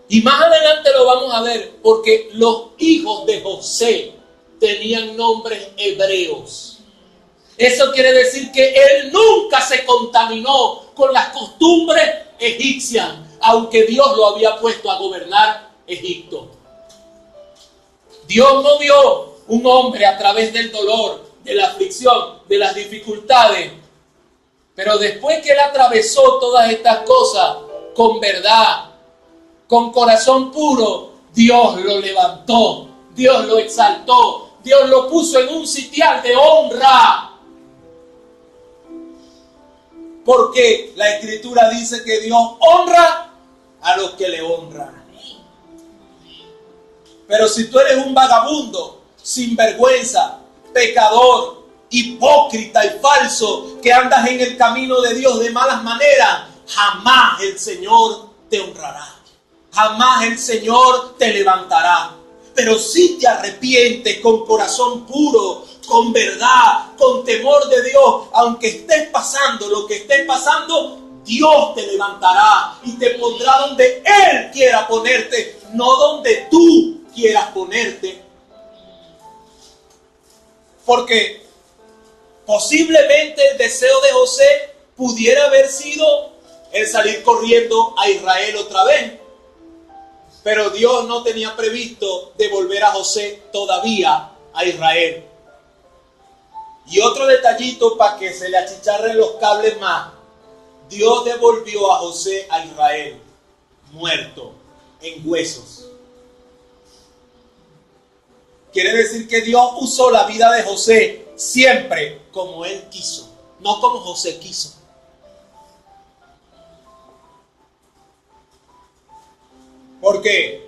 Y más adelante lo vamos a ver, porque los hijos de José tenían nombres hebreos. Eso quiere decir que él nunca se contaminó con las costumbres egipcias, aunque Dios lo había puesto a gobernar Egipto. Dios no vio un hombre a través del dolor, de la aflicción, de las dificultades, pero después que él atravesó todas estas cosas con verdad, con corazón puro, Dios lo levantó, Dios lo exaltó, Dios lo puso en un sitial de honra. Porque la Escritura dice que Dios honra a los que le honran. Pero si tú eres un vagabundo, sinvergüenza, pecador, hipócrita y falso, que andas en el camino de Dios de malas maneras, jamás el Señor te honrará. Jamás el Señor te levantará. Pero si te arrepientes con corazón puro, con verdad, con temor de Dios, aunque estés pasando lo que estés pasando, Dios te levantará y te pondrá donde Él quiera ponerte, no donde tú quieras ponerte. Porque posiblemente el deseo de José pudiera haber sido el salir corriendo a Israel otra vez. Pero Dios no tenía previsto devolver a José todavía a Israel. Y otro detallito para que se le achicharren los cables más. Dios devolvió a José a Israel muerto, en huesos. Quiere decir que Dios usó la vida de José siempre como Él quiso, no como José quiso. ¿Por qué?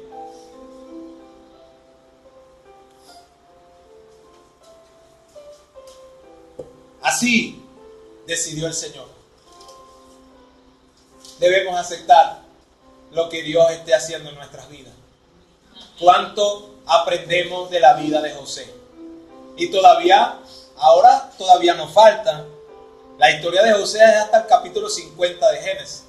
Así decidió el Señor. Debemos aceptar lo que Dios esté haciendo en nuestras vidas. ¿Cuánto aprendemos de la vida de José? Y ahora todavía nos falta. La historia de José es hasta el capítulo 50 de Génesis.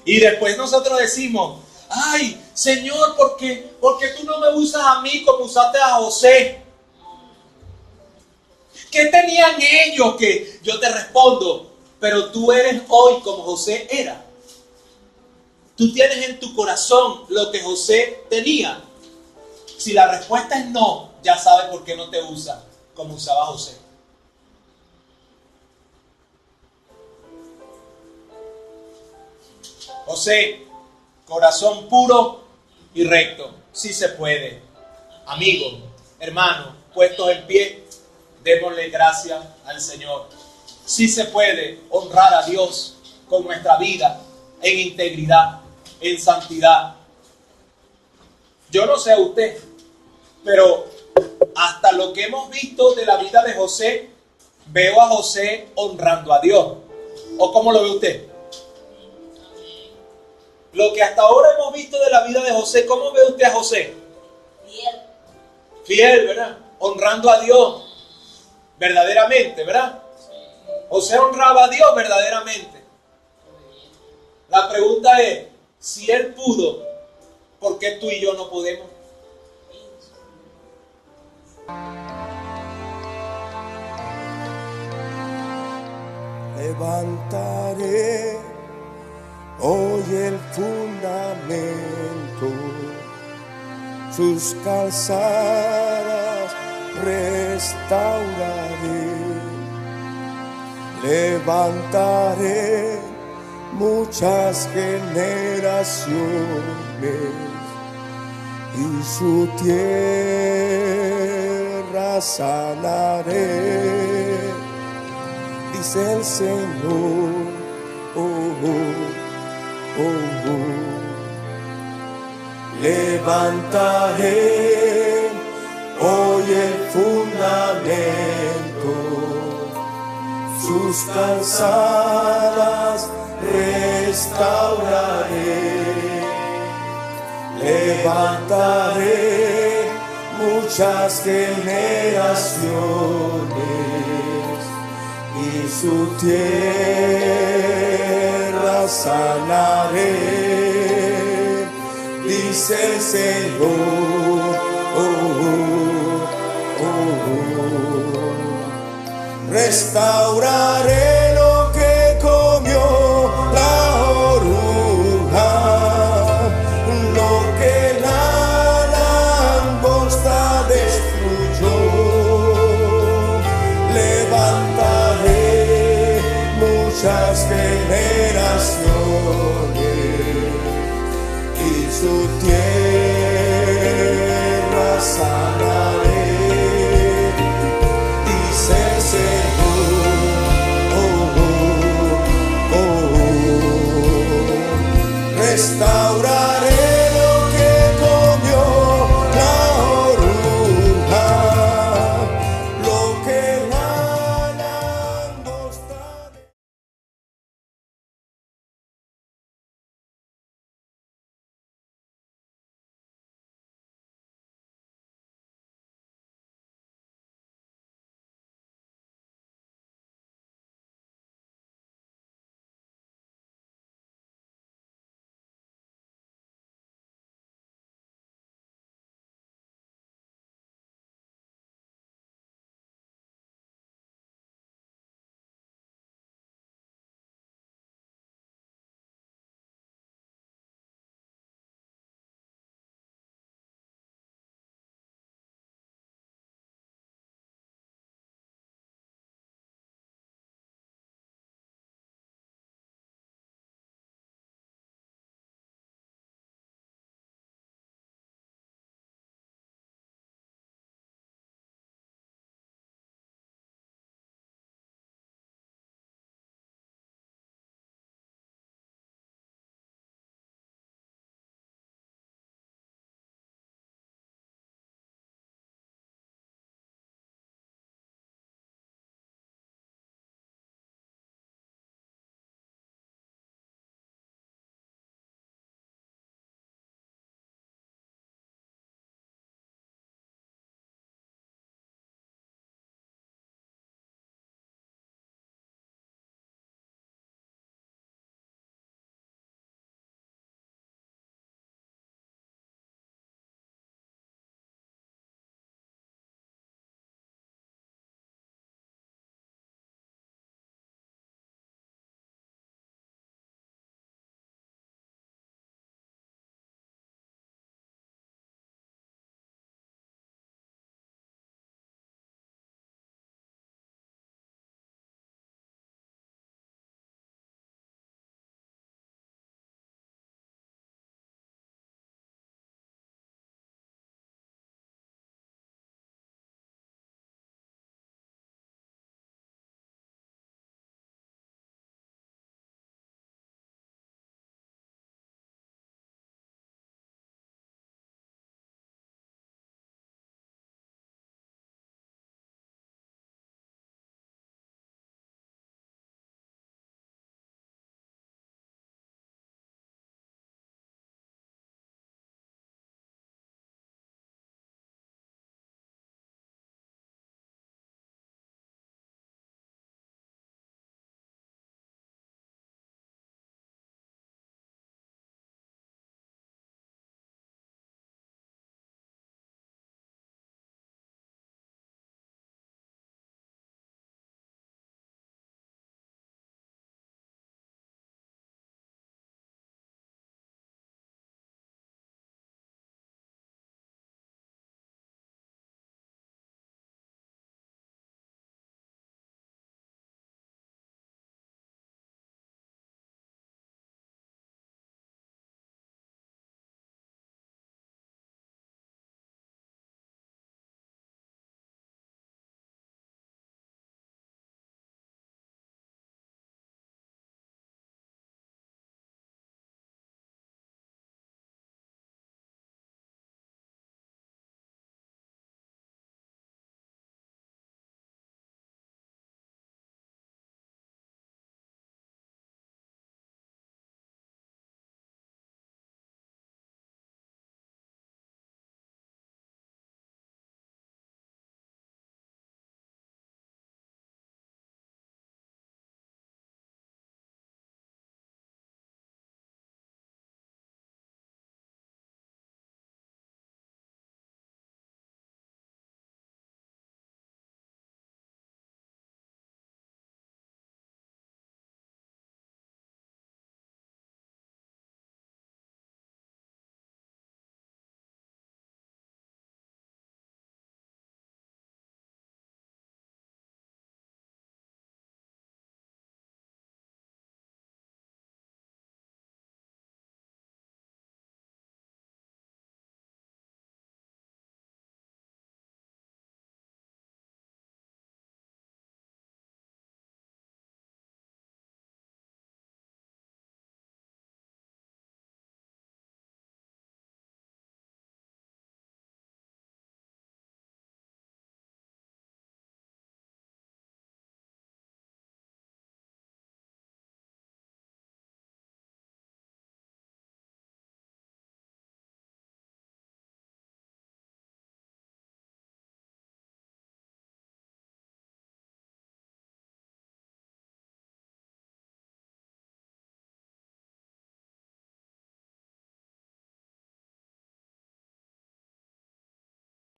Y después nosotros decimos, ay, Señor, ¿por qué tú no me usas a mí como usaste a José? ¿Qué tenían ellos? Que yo te respondo, pero tú eres hoy como José era. Tú tienes en tu corazón lo que José tenía. Si la respuesta es no, ya sabes por qué no te usa como usaba José. José, corazón puro y recto. Sí se puede. Amigos, hermanos, puestos en pie, démosle gracias al Señor. Sí se puede honrar a Dios con nuestra vida en integridad, en santidad. Yo no sé a usted, pero hasta lo que hemos visto de la vida de José, veo a José honrando a Dios. ¿O cómo lo ve usted? Lo que hasta ahora hemos visto de la vida de José, ¿cómo ve usted a José? Fiel. Fiel, ¿verdad? Honrando a Dios verdaderamente, ¿verdad? José honraba a Dios verdaderamente. La pregunta es, si él pudo, ¿por qué tú y yo no podemos? Levantaré hoy el fundamento, sus calzadas restauraré. Levantaré muchas generaciones y su tierra sanaré, dice el Señor. Levantaré hoy el fundamento, sus calzadas restauraré. Levantaré muchas generaciones y su tierra sanaré, dice el Señor. Restauraré lo que comió la oruga, lo que la langosta destruyó. Levantaré muchas generaciones y su tierra